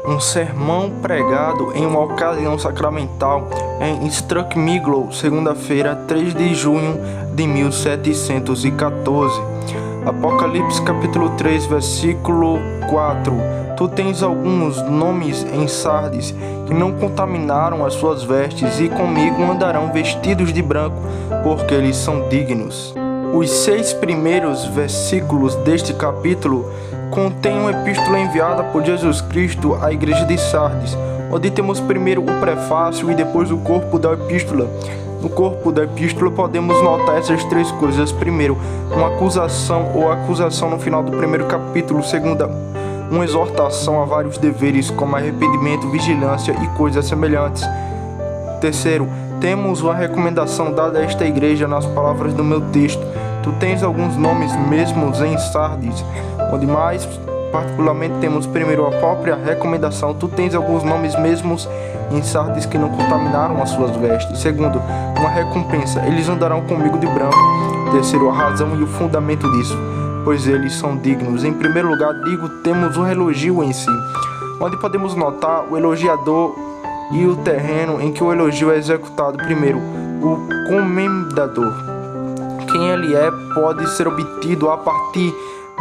um sermão pregado em uma ocasião sacramental em Struckmiglow, segunda-feira, 3 de junho de 1714. Apocalipse capítulo 3, versículo 4. Tu tens alguns nomes em Sardes que não contaminaram as suas vestes e comigo andarão vestidos de branco, porque eles são dignos. Os 6 primeiros versículos deste capítulo contém uma epístola enviada por Jesus Cristo à igreja de Sardes, onde temos primeiro o prefácio e depois o corpo da epístola. No corpo da epístola podemos notar essas 3 coisas. Primeiro, uma acusação ou acusação no final do primeiro capítulo. Segunda, uma exortação a vários deveres como arrependimento, vigilância e coisas semelhantes. Terceiro, temos uma recomendação dada a esta igreja nas palavras do meu texto. Tu tens alguns nomes mesmos em Sardes, onde mais particularmente temos primeiro a própria recomendação. Tu tens alguns nomes mesmos em Sardes que não contaminaram as suas vestes. Segundo, uma recompensa. Eles andarão comigo de branco. Terceiro, a razão e o fundamento disso, pois eles são dignos. Em primeiro lugar, temos um elogio em si, onde podemos notar o elogiador e o terreno em que o elogio é executado. Primeiro, o comendador. Quem ele é pode ser obtido a partir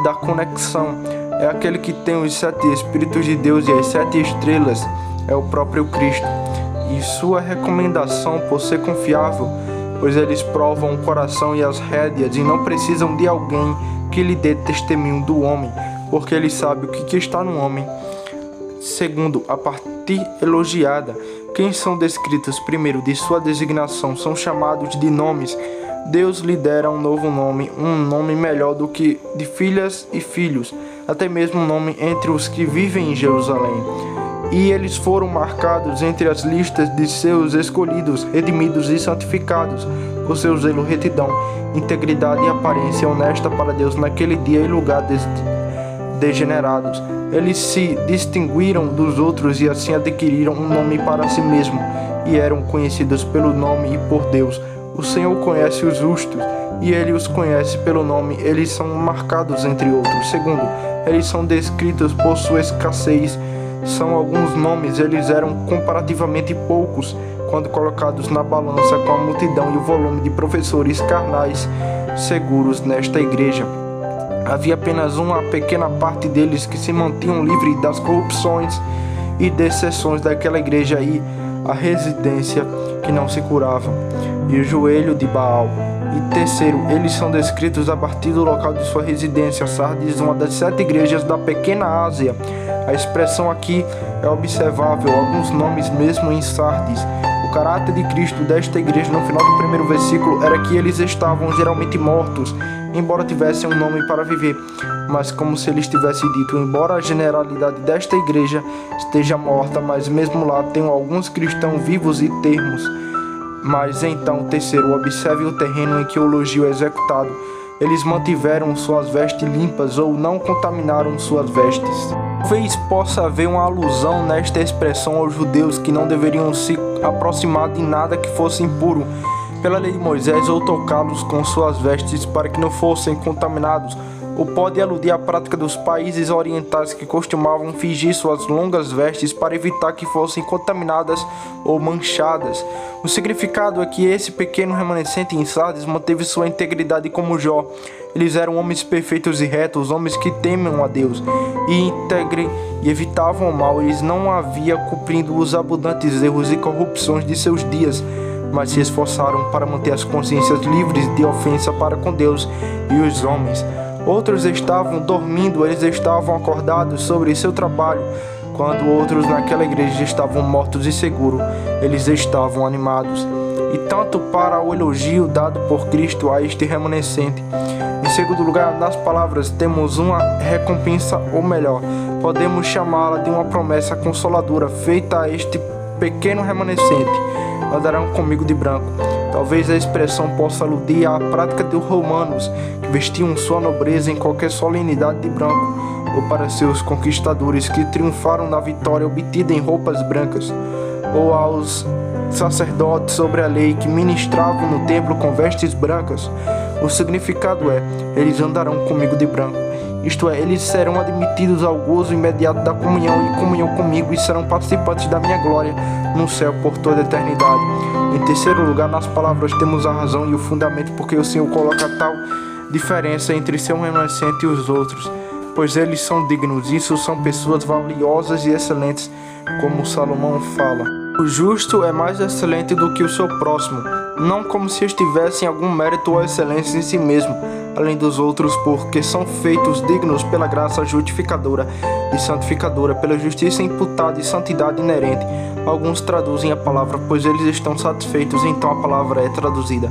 da conexão. É aquele que tem os 7 Espíritos de Deus e as 7 estrelas, é o próprio Cristo. E sua recomendação por ser confiável, pois eles provam o coração e as rédeas e não precisam de alguém que lhe dê testemunho do homem, porque ele sabe o que está no homem. Segundo, a partir elogiada. Quem são descritos primeiro de sua designação são chamados de nomes. Deus lhe dera um novo nome, um nome melhor do que de filhas e filhos, até mesmo um nome entre os que vivem em Jerusalém. E eles foram marcados entre as listas de seus escolhidos, redimidos e santificados, por seu zelo, retidão, integridade e aparência honesta para Deus naquele dia e lugar degenerados. Eles se distinguiram dos outros e assim adquiriram um nome para si mesmo, e eram conhecidos pelo nome e por Deus. O Senhor conhece os justos, e Ele os conhece pelo nome. Eles são marcados entre outros. Segundo, eles são descritos por sua escassez. São alguns nomes, eles eram comparativamente poucos quando colocados na balança com a multidão e o volume de professores carnais seguros nesta igreja. Havia apenas uma pequena parte deles que se mantinham livres das corrupções e decepções daquela igreja e a residência que não se curava, e o joelho de Baal. E terceiro, eles são descritos a partir do local de sua residência. Sardes, uma das 7 igrejas da pequena Ásia. A expressão aqui é observável, alguns nomes mesmo em Sardes. O caráter de Cristo desta igreja no final do primeiro versículo era que eles estavam geralmente mortos, embora tivessem um nome para viver. Mas como se ele estivesse dito, embora a generalidade desta igreja esteja morta, mas mesmo lá tem alguns cristãos vivos e termos. Mas então, terceiro, observe o terreno em que o elogio é executado. Eles mantiveram suas vestes limpas ou não contaminaram suas vestes. Talvez possa haver uma alusão nesta expressão aos judeus que não deveriam se aproximar de nada que fosse impuro pela lei de Moisés ou tocá-los com suas vestes para que não fossem contaminados. Ou pode aludir à prática dos países orientais que costumavam fingir suas longas vestes para evitar que fossem contaminadas ou manchadas. O significado é que esse pequeno remanescente em Sardes manteve sua integridade como Jó. Eles eram homens perfeitos e retos, homens que temem a Deus e íntegros e evitavam o mal. Eles não haviam cumprido os abundantes erros e corrupções de seus dias, mas se esforçaram para manter as consciências livres de ofensa para com Deus e os homens. Outros estavam dormindo, eles estavam acordados sobre seu trabalho, quando outros naquela igreja estavam mortos e seguros, eles estavam animados. E tanto para o elogio dado por Cristo a este remanescente. Em segundo lugar, nas palavras temos uma recompensa, ou melhor, podemos chamá-la de uma promessa consoladora feita a este pequeno remanescente: andarão comigo de branco. Talvez a expressão possa aludir à prática dos romanos, que vestiam sua nobreza em qualquer solenidade de branco, ou para seus conquistadores que triunfaram na vitória obtida em roupas brancas, ou aos sacerdotes sobre a lei que ministravam no templo com vestes brancas. O significado é: eles andarão comigo de branco. isto é, eles serão admitidos ao gozo imediato da comunhão e comunhão comigo, e serão participantes da minha glória no céu por toda a eternidade. Em terceiro lugar, nas palavras temos a razão e o fundamento porque o Senhor coloca tal diferença entre seu remanescente e os outros, pois eles são dignos. Isso são pessoas valiosas e excelentes, como Salomão fala. O justo é mais excelente do que o seu próximo, não como se estivessem algum mérito ou excelência em si mesmo, além dos outros, porque são feitos dignos pela graça justificadora e santificadora, pela justiça imputada e santidade inerente. Alguns traduzem a palavra, pois eles estão satisfeitos, então a palavra é traduzida: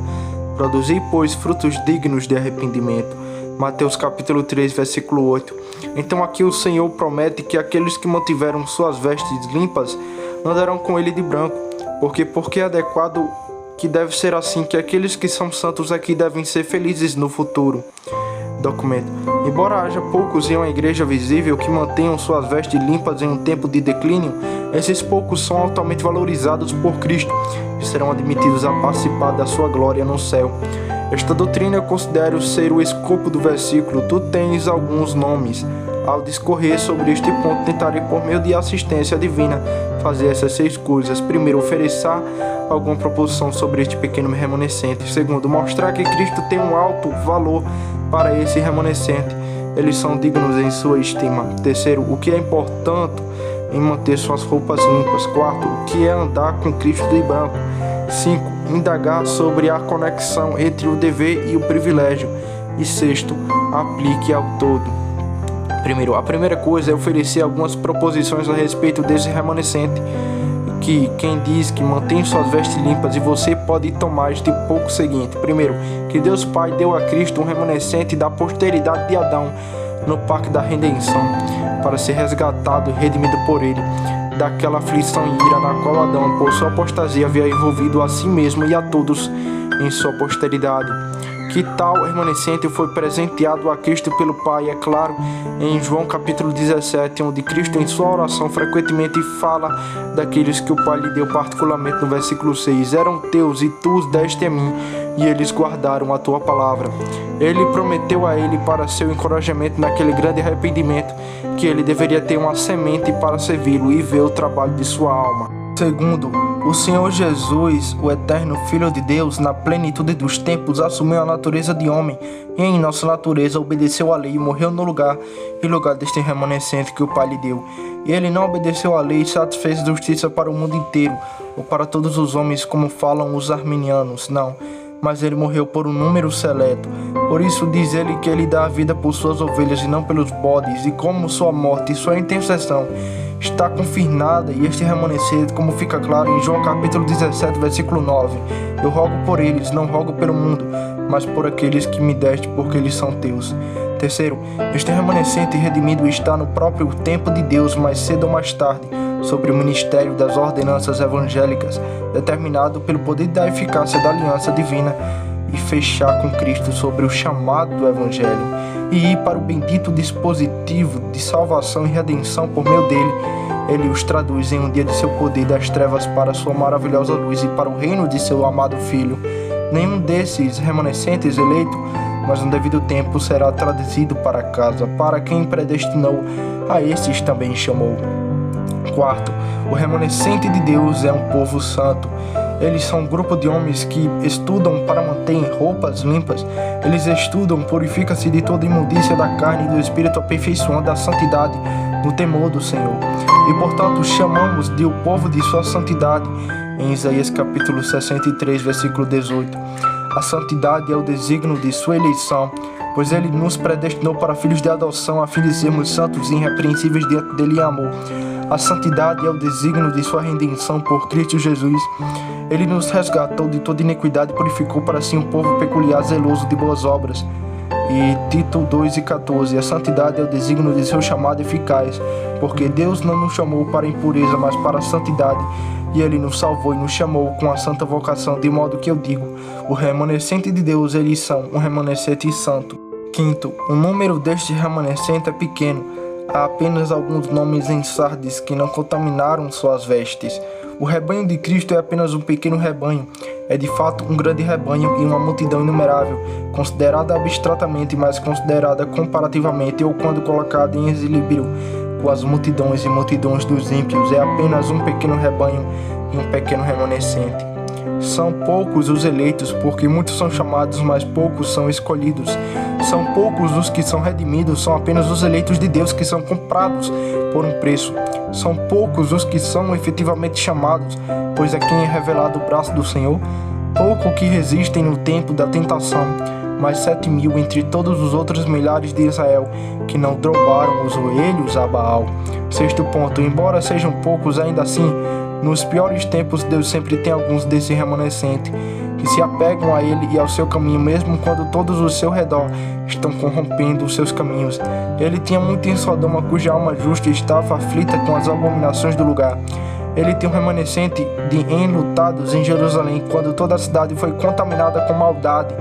produzi, pois, frutos dignos de arrependimento. Mateus capítulo 3, versículo 8. Então aqui o Senhor promete que aqueles que mantiveram suas vestes limpas andarão com ele de branco, porque é adequado que deve ser assim, que aqueles que são santos aqui devem ser felizes no futuro. Documento. Embora haja poucos em uma igreja visível que mantenham suas vestes limpas em um tempo de declínio, esses poucos são altamente valorizados por Cristo e serão admitidos a participar da sua glória no céu. Esta doutrina eu considero ser o escopo do versículo. Tu tens alguns nomes. Ao discorrer sobre este ponto, tentarei por meio de assistência divina fazer essas 6 coisas. Primeiro, oferecer alguma proposição sobre este pequeno remanescente. Segundo, mostrar que Cristo tem um alto valor para esse remanescente. Eles são dignos em sua estima. Terceiro, o que é importante em manter suas roupas limpas. Quarto, o que é andar com Cristo de branco. 5. Indagar sobre a conexão entre o dever e o privilégio. E sexto, aplique ao todo. Primeiro, a primeira coisa é oferecer algumas proposições a respeito desse remanescente, que quem diz que mantém suas vestes limpas, e você pode tomar este pouco seguinte. Primeiro, que Deus Pai deu a Cristo um remanescente da posteridade de Adão no pacto da redenção, para ser resgatado e redimido por ele daquela aflição e ira na qual Adão, por sua apostasia, havia envolvido a si mesmo e a todos em sua posteridade. Que tal remanescente foi presenteado a Cristo pelo Pai, é claro, em João capítulo 17, onde Cristo em sua oração frequentemente fala daqueles que o Pai lhe deu, particularmente no versículo 6. Eram teus e tu os deste a mim, e eles guardaram a tua palavra. Ele prometeu a ele para seu encorajamento naquele grande arrependimento que ele deveria ter uma semente para servi-lo e ver o trabalho de sua alma. Segundo, o Senhor Jesus, o eterno Filho de Deus, na plenitude dos tempos, assumiu a natureza de homem e em nossa natureza obedeceu à lei e morreu no lugar deste remanescente que o Pai lhe deu. E ele não obedeceu à lei e satisfez justiça para o mundo inteiro, ou para todos os homens, como falam os arminianos. Não, mas ele morreu por um número seleto. Por isso diz ele que ele dá a vida por suas ovelhas e não pelos bodes, e como sua morte e sua intercessão está confirmada, e este remanescente, como fica claro em João capítulo 17, versículo 9, eu rogo por eles, não rogo pelo mundo, mas por aqueles que me deste, porque eles são teus. Terceiro, este remanescente redimido está no próprio tempo de Deus, mais cedo ou mais tarde, sobre o ministério das ordenanças evangélicas, determinado pelo poder da eficácia da aliança divina, e fechar com Cristo sobre o chamado do Evangelho, e ir para o bendito dispositivo de salvação e redenção por meio dele. Ele os traduz em um dia de seu poder das trevas para sua maravilhosa luz e para o reino de seu amado Filho. Nenhum desses remanescentes eleito, mas no devido tempo será trazido para casa. Para quem predestinou, a esses também chamou. Quarto, o remanescente de Deus é um povo santo. Eles são um grupo de homens que estudam para manter roupas limpas. Eles estudam, purifica-se de toda imundícia da carne e do espírito, aperfeiçoando a santidade no temor do Senhor. E portanto chamamos de o povo de sua santidade, em Isaías capítulo 63, versículo 18. A santidade é o desígnio de sua eleição, pois ele nos predestinou para filhos de adoção, a fim de sermos santos e irrepreensíveis diante dele em amor. A santidade é o desígnio de sua redenção por Cristo Jesus. Ele nos resgatou de toda iniquidade e purificou para si um povo peculiar, zeloso de boas obras. E Tito 2:14, a santidade é o desígnio de seu chamado eficaz, porque Deus não nos chamou para a impureza, mas para a santidade, e ele nos salvou e nos chamou com a santa vocação, de modo que eu digo, o remanescente de Deus, eles são um remanescente santo. Quinto, o número deste remanescente é pequeno. Há apenas alguns nomes em Sardes que não contaminaram suas vestes. O rebanho de Cristo é apenas um pequeno rebanho. é de fato um grande rebanho e uma multidão inumerável, considerada abstratamente, mas considerada comparativamente ou quando colocada em equilíbrio com as multidões e multidões dos ímpios, é apenas um pequeno rebanho e um pequeno remanescente. São poucos os eleitos, porque muitos são chamados, mas poucos são escolhidos. São poucos os que são redimidos, são apenas os eleitos de Deus que são comprados por um preço. São poucos os que são efetivamente chamados, pois a quem é revelado o braço do Senhor. Pouco que resistem no tempo da tentação, mas 7.000 entre todos os outros milhares de Israel, que não dobraram os joelhos a Baal. Sexto ponto, embora sejam poucos, ainda assim, nos piores tempos, Deus sempre tem alguns desse remanescente, que se apegam a Ele e ao seu caminho, mesmo quando todos ao seu redor estão corrompendo os seus caminhos. Ele tinha muito em Sodoma, cuja alma justa estava aflita com as abominações do lugar. Ele tem um remanescente de enlutados em Jerusalém, quando toda a cidade foi contaminada com maldade.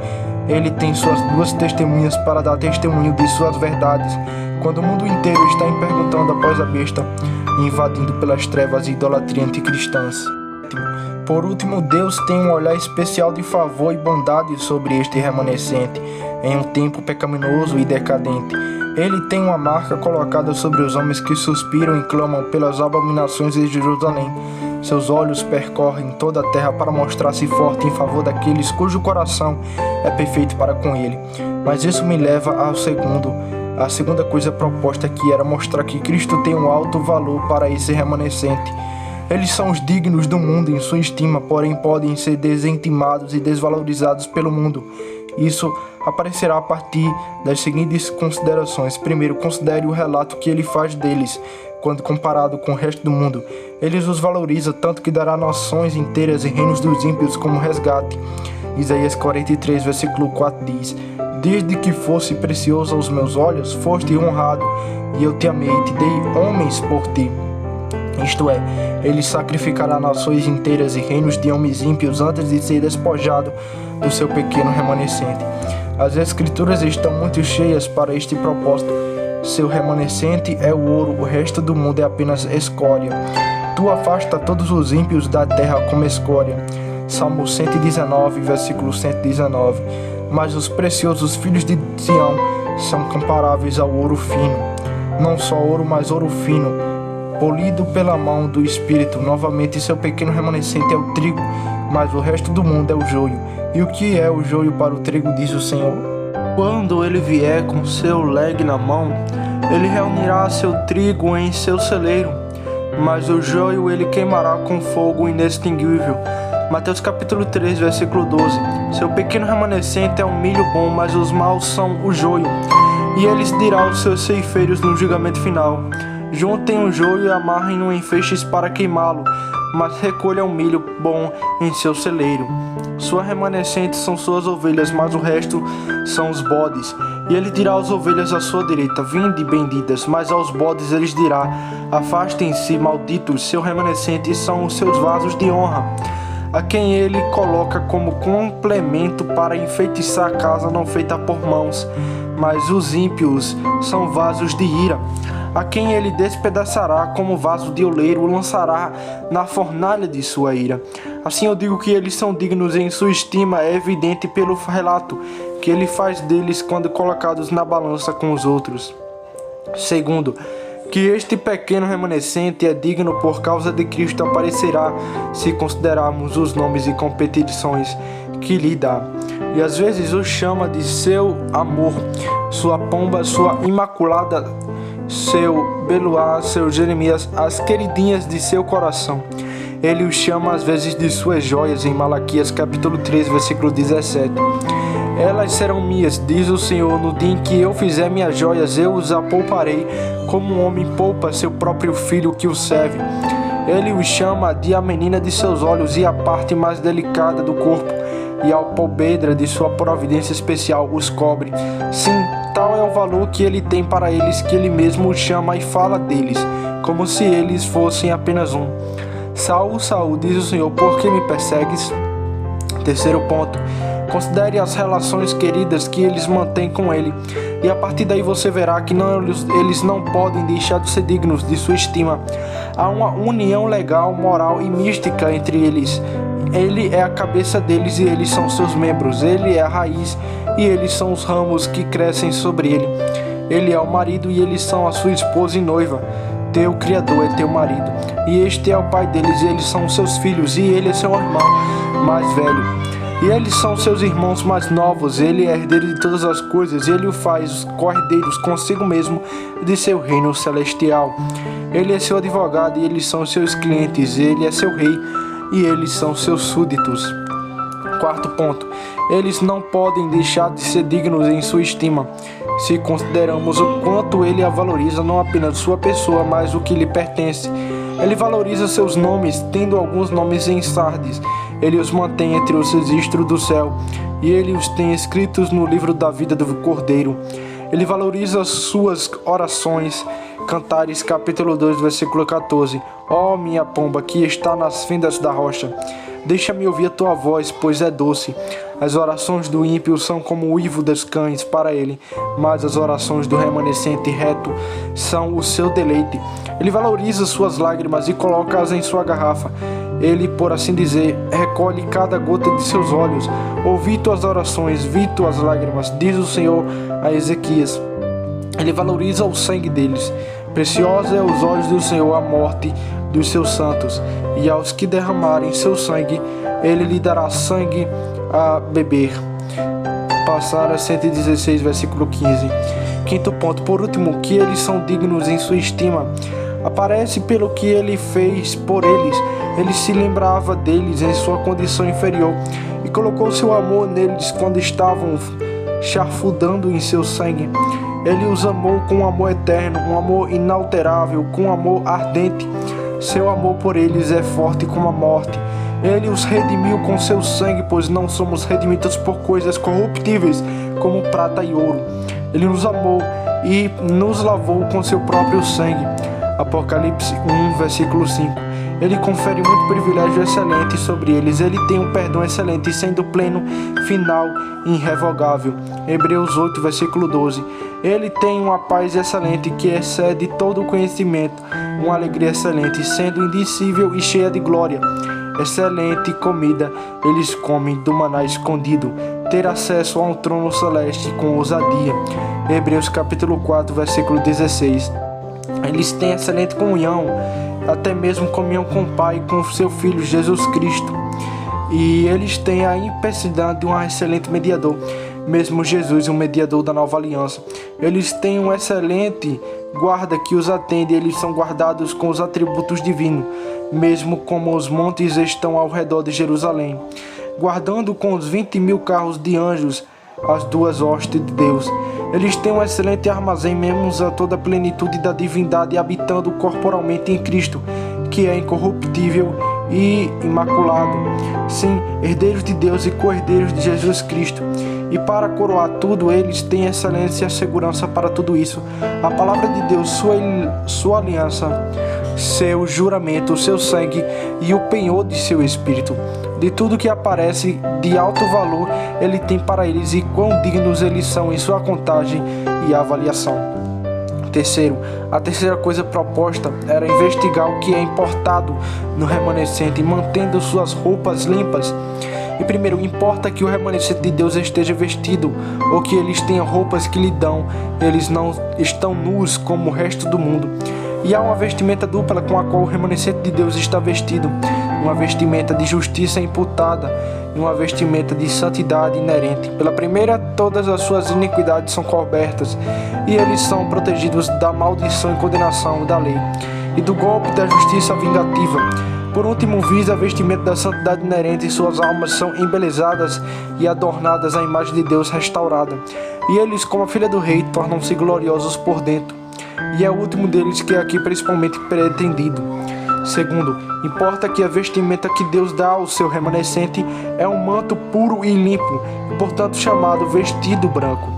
Ele tem suas duas testemunhas para dar testemunho de suas verdades, quando o mundo inteiro está perguntando após a besta, invadindo pelas trevas e idolatria anticristãs. Por último, Deus tem um olhar especial de favor e bondade sobre este remanescente, em um tempo pecaminoso e decadente. Ele tem uma marca colocada sobre os homens que suspiram e clamam pelas abominações de Jerusalém. Seus olhos percorrem toda a terra para mostrar-se forte em favor daqueles cujo coração é perfeito para com ele. Mas isso me leva à segunda coisa proposta, que era mostrar que Cristo tem um alto valor para esse remanescente. Eles são os dignos do mundo em sua estima, porém podem ser desestimados e desvalorizados pelo mundo. Isso aparecerá a partir das seguintes considerações. Primeiro, considere o relato que ele faz deles, quando comparado com o resto do mundo. Ele os valoriza tanto que dará nações inteiras e reinos dos ímpios como resgate. Isaías 43, versículo 4 diz: Desde que fosse precioso aos meus olhos, foste honrado, e eu te amei, te dei homens por ti. Isto é, ele sacrificará nações inteiras e reinos de homens ímpios antes de ser despojado do seu pequeno remanescente. As escrituras estão muito cheias para este propósito. Seu remanescente é o ouro, o resto do mundo é apenas escória. Tu afasta todos os ímpios da terra como escória. Salmo 119, versículo 119. Mas os preciosos filhos de Sião são comparáveis ao ouro fino. Não só ouro, mas ouro fino, polido pela mão do Espírito. Novamente, seu pequeno remanescente é o trigo, mas o resto do mundo é o joio. E o que é o joio para o trigo, diz o Senhor? Quando ele vier com seu legue na mão, ele reunirá seu trigo em seu celeiro, mas o joio ele queimará com fogo inextinguível. Mateus capítulo 3, versículo 12. Seu pequeno remanescente é um milho bom, mas os maus são o joio. E eles dirá aos seus ceifeiros no julgamento final: Juntem o joio e amarrem-no em feixes para queimá-lo, mas recolham o milho bom em seu celeiro. Sua remanescente são suas ovelhas, mas o resto são os bodes. E ele dirá às ovelhas à sua direita: Vinde, benditas. Mas aos bodes eles dirá: Afastem-se, malditos. Seu remanescente são os seus vasos de honra, a quem ele coloca como complemento para enfeitiçar a casa não feita por mãos. Mas os ímpios são vasos de ira, a quem ele despedaçará como vaso de oleiro, o lançará na fornalha de sua ira. Assim eu digo que eles são dignos em sua estima, é evidente pelo relato que ele faz deles quando colocados na balança com os outros. Segundo, que este pequeno remanescente é digno por causa de Cristo aparecerá, se considerarmos os nomes e competições que lhe dá. E às vezes o chama de seu amor, sua pomba, sua imaculada, seu Beluá, seu Jeremias, as queridinhas de seu coração. Ele os chama às vezes de suas joias, em Malaquias capítulo 3, versículo 17. Elas serão minhas, diz o Senhor, no dia em que eu fizer minhas joias, eu os apouparei, como um homem poupa seu próprio filho que o serve. Ele os chama de a menina de seus olhos e a parte mais delicada do corpo, e a alpobedra de sua providência especial os cobre. Sim, tal é o valor que ele tem para eles, que ele mesmo os chama e fala deles, como se eles fossem apenas um. Saul, Saul, diz o Senhor, por que me persegues? Terceiro ponto, considere as relações queridas que eles mantêm com ele, e a partir daí você verá que eles não podem deixar de ser dignos de sua estima. Há uma união legal, moral e mística entre eles, Ele é a cabeça deles e eles são seus membros. Ele é a raiz e eles são os ramos que crescem sobre ele. Ele é o marido e eles são a sua esposa e noiva. Teu Criador é teu marido, e este é o pai deles, e eles são seus filhos, e ele é seu irmão mais velho. E eles são seus irmãos mais novos, ele é herdeiro de todas as coisas, e ele o faz co-herdeiros consigo mesmo de seu reino celestial. Ele é seu advogado, e eles são seus clientes, ele é seu rei, e eles são seus súditos. Quarto ponto, eles não podem deixar de ser dignos em sua estima, se consideramos o quanto ele a valoriza, não apenas sua pessoa, mas o que lhe pertence. Ele valoriza seus nomes, tendo alguns nomes em Sardes. Ele os mantém entre os registros do céu, e ele os tem escritos no livro da vida do Cordeiro. Ele valoriza suas orações. Cantares capítulo 2, versículo 14. Ó minha pomba, que está nas fendas da rocha, deixa-me ouvir a tua voz, pois é doce. As orações do ímpio são como o uivo dos cães para ele, mas as orações do remanescente reto são o seu deleite. Ele valoriza suas lágrimas e coloca-as em sua garrafa. Ele, por assim dizer, recolhe cada gota de seus olhos. Ouvi tuas orações, vi tuas lágrimas, diz o Senhor a Ezequias. Ele valoriza o sangue deles. Preciosa é aos olhos do Senhor a morte dos seus santos, e aos que derramarem seu sangue, ele lhe dará sangue a beber. Passar 116, versículo 15. Quinto ponto, por último, que eles são dignos em sua estima. Aparece pelo que ele fez por eles. Ele se lembrava deles em sua condição inferior e colocou seu amor neles quando estavam charfudando em seu sangue. Ele os amou com um amor eterno, um amor inalterável, com um amor ardente. Seu amor por eles é forte como a morte. Ele os redimiu com seu sangue, pois não somos redimidos por coisas corruptíveis, como prata e ouro. Ele nos amou e nos lavou com seu próprio sangue. Apocalipse 1, versículo 5. Ele confere muito privilégio excelente sobre eles. Ele tem um perdão excelente, sendo pleno, final e irrevogável. Hebreus 8, versículo 12. Ele tem uma paz excelente que excede todo o conhecimento, uma alegria excelente, sendo indicível e cheia de glória. Excelente comida eles comem do maná escondido, ter acesso a um trono celeste com ousadia. Hebreus capítulo 4, versículo 16. Eles têm excelente comunhão, até mesmo comunhão com o Pai e com seu Filho Jesus Cristo. E eles têm a impensidade de um excelente mediador, mesmo Jesus, o mediador da nova aliança. Eles têm um excelente guarda que os atende, eles são guardados com os atributos divinos, mesmo como os montes estão ao redor de Jerusalém, guardando com os 20.000 carros de anjos as duas hostes de Deus. Eles têm um excelente armazém, mesmo a toda a plenitude da divindade, habitando corporalmente em Cristo, que é incorruptível e imaculado. Sim, herdeiros de Deus e co-herdeiros de Jesus Cristo. E para coroar tudo, eles têm excelência e segurança para tudo isso. A palavra de Deus, sua aliança, seu juramento, seu sangue e o penhor de seu espírito. De tudo que aparece de alto valor, ele tem para eles, e quão dignos eles são em sua contagem e avaliação. Terceiro, a terceira coisa proposta era investigar o que é importado no remanescente, mantendo suas roupas limpas. E primeiro, importa que o remanescente de Deus esteja vestido, ou que eles tenham roupas que lhe dão, eles não estão nus como o resto do mundo. E há uma vestimenta dupla com a qual o remanescente de Deus está vestido, uma vestimenta de justiça imputada e uma vestimenta de santidade inerente. Pela primeira, todas as suas iniquidades são cobertas, e eles são protegidos da maldição e condenação da lei, e do golpe da justiça vingativa. Por último, visa a vestimenta da santidade inerente, e suas almas são embelezadas e adornadas à imagem de Deus restaurada. E eles, como a filha do rei, tornam-se gloriosos por dentro. E é o último deles que é aqui principalmente pretendido. Segundo, importa que a vestimenta que Deus dá ao seu remanescente é um manto puro e limpo, e portanto chamado vestido branco.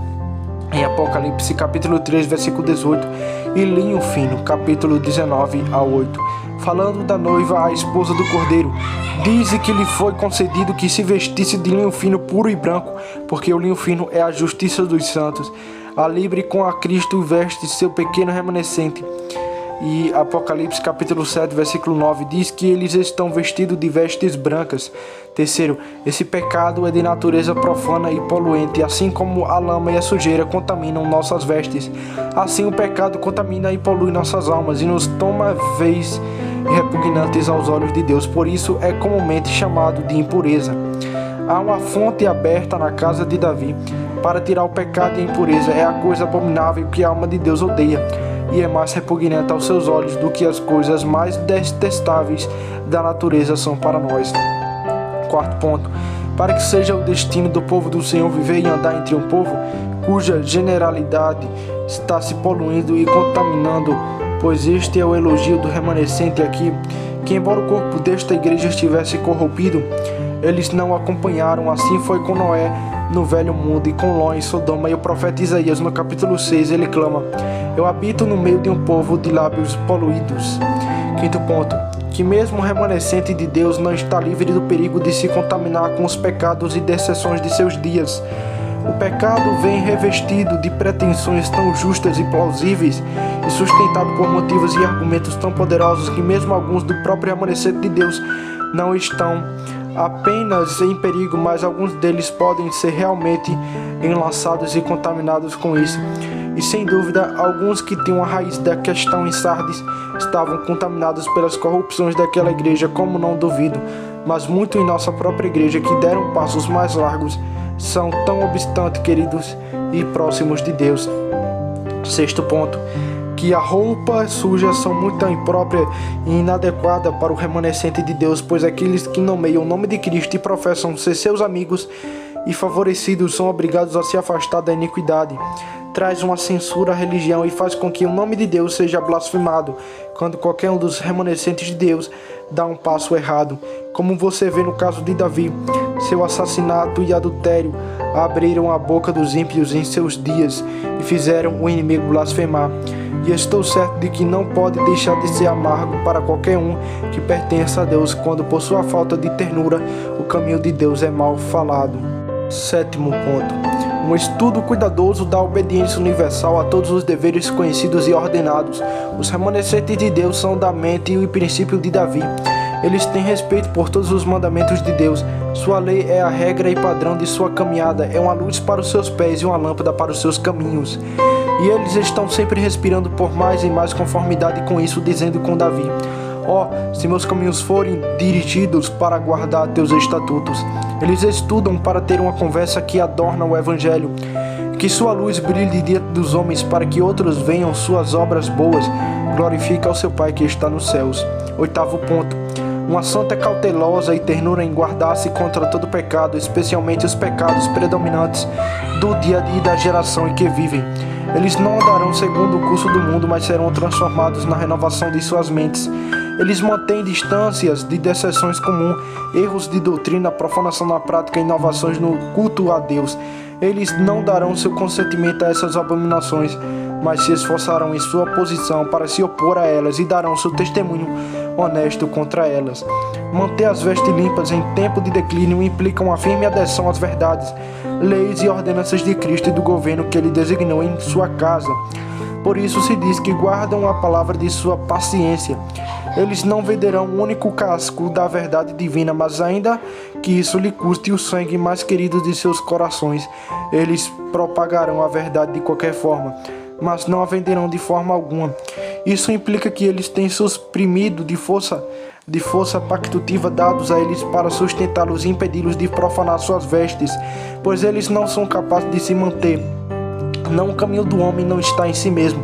Em Apocalipse capítulo 3, versículo 18, e linho fino, capítulo 19 a 8, falando da noiva, a esposa do Cordeiro, diz que lhe foi concedido que se vestisse de linho fino, puro e branco, porque o linho fino é a justiça dos santos. A livre com a Cristo veste seu pequeno remanescente. E Apocalipse capítulo 7, versículo 9 diz que eles estão vestidos de vestes brancas. Terceiro, esse pecado é de natureza profana e poluente, assim como a lama e a sujeira contaminam nossas vestes. Assim o pecado contamina e polui nossas almas e nos toma vez repugnantes aos olhos de Deus. Por isso é comumente chamado de impureza. Há uma fonte aberta na casa de Davi para tirar o pecado e a impureza. É a coisa abominável que a alma de Deus odeia e é mais repugnante aos seus olhos do que as coisas mais detestáveis da natureza são para nós. Quarto ponto, para que seja o destino do povo do Senhor viver e andar entre um povo cuja generalidade está se poluindo e contaminando, pois este é o elogio do remanescente aqui, que embora o corpo desta igreja estivesse corrompido, eles não acompanharam. Assim foi com Noé no velho mundo e com Ló em Sodoma. E o profeta Isaías no capítulo 6 ele clama: eu habito no meio de um povo de lábios poluídos. Quinto ponto, que mesmo o remanescente de Deus não está livre do perigo de se contaminar com os pecados e decepções de seus dias. O pecado vem revestido de pretensões tão justas e plausíveis e sustentado por motivos e argumentos tão poderosos que mesmo alguns do próprio remanescente de Deus não estão apenas em perigo, mas alguns deles podem ser realmente enlaçados e contaminados com isso. E sem dúvida, alguns que tinham a raiz da questão em Sardes estavam contaminados pelas corrupções daquela igreja, como não duvido, mas muito em nossa própria igreja que deram passos mais largos são tão obstantes, queridos, e próximos de Deus. Sexto ponto, que a roupa suja são muito imprópria e inadequada para o remanescente de Deus, pois aqueles que nomeiam o nome de Cristo e professam ser seus amigos e favorecidos são obrigados a se afastar da iniquidade. Traz uma censura à religião e faz com que o nome de Deus seja blasfemado quando qualquer um dos remanescentes de Deus dá um passo errado. Como você vê no caso de Davi, seu assassinato e adultério abriram a boca dos ímpios em seus dias e fizeram o inimigo blasfemar. E estou certo de que não pode deixar de ser amargo para qualquer um que pertença a Deus quando por sua falta de ternura o caminho de Deus é mal falado. Sétimo ponto, um estudo cuidadoso da obediência universal a todos os deveres conhecidos e ordenados. Os remanescentes de Deus são da mente e o princípio de Davi. Eles têm respeito por todos os mandamentos de Deus. Sua lei é a regra e padrão de sua caminhada, é uma luz para os seus pés e uma lâmpada para os seus caminhos. E eles estão sempre respirando por mais e mais conformidade com isso, dizendo com Davi: se meus caminhos forem dirigidos para guardar teus estatutos. Eles estudam para ter uma conversa que adorna o evangelho. Que sua luz brilhe diante dos homens, para que outros venham suas obras boas. Glorifica ao seu Pai que está nos céus. Oitavo ponto, uma santa cautelosa e ternura em guardar-se contra todo pecado, especialmente os pecados predominantes do dia a dia e da geração em que vivem. Eles não andarão segundo o curso do mundo, mas serão transformados na renovação de suas mentes. Eles mantêm distâncias de decepções comuns, erros de doutrina, profanação na prática e inovações no culto a Deus. Eles não darão seu consentimento a essas abominações, mas se esforçarão em sua posição para se opor a elas e darão seu testemunho honesto contra elas. Manter as vestes limpas em tempo de declínio implica uma firme adesão às verdades, leis e ordenanças de Cristo e do governo que ele designou em sua casa. Por isso se diz que guardam a palavra de sua paciência. Eles não venderão o único casco da verdade divina, mas ainda que isso lhe custe o sangue mais querido de seus corações, eles propagarão a verdade de qualquer forma, mas não a venderão de forma alguma. Isso implica que eles têm suprimido de força pactuativa dados a eles para sustentá-los e impedi-los de profanar suas vestes, pois eles não são capazes de se manter. Não, o caminho do homem não está em si mesmo.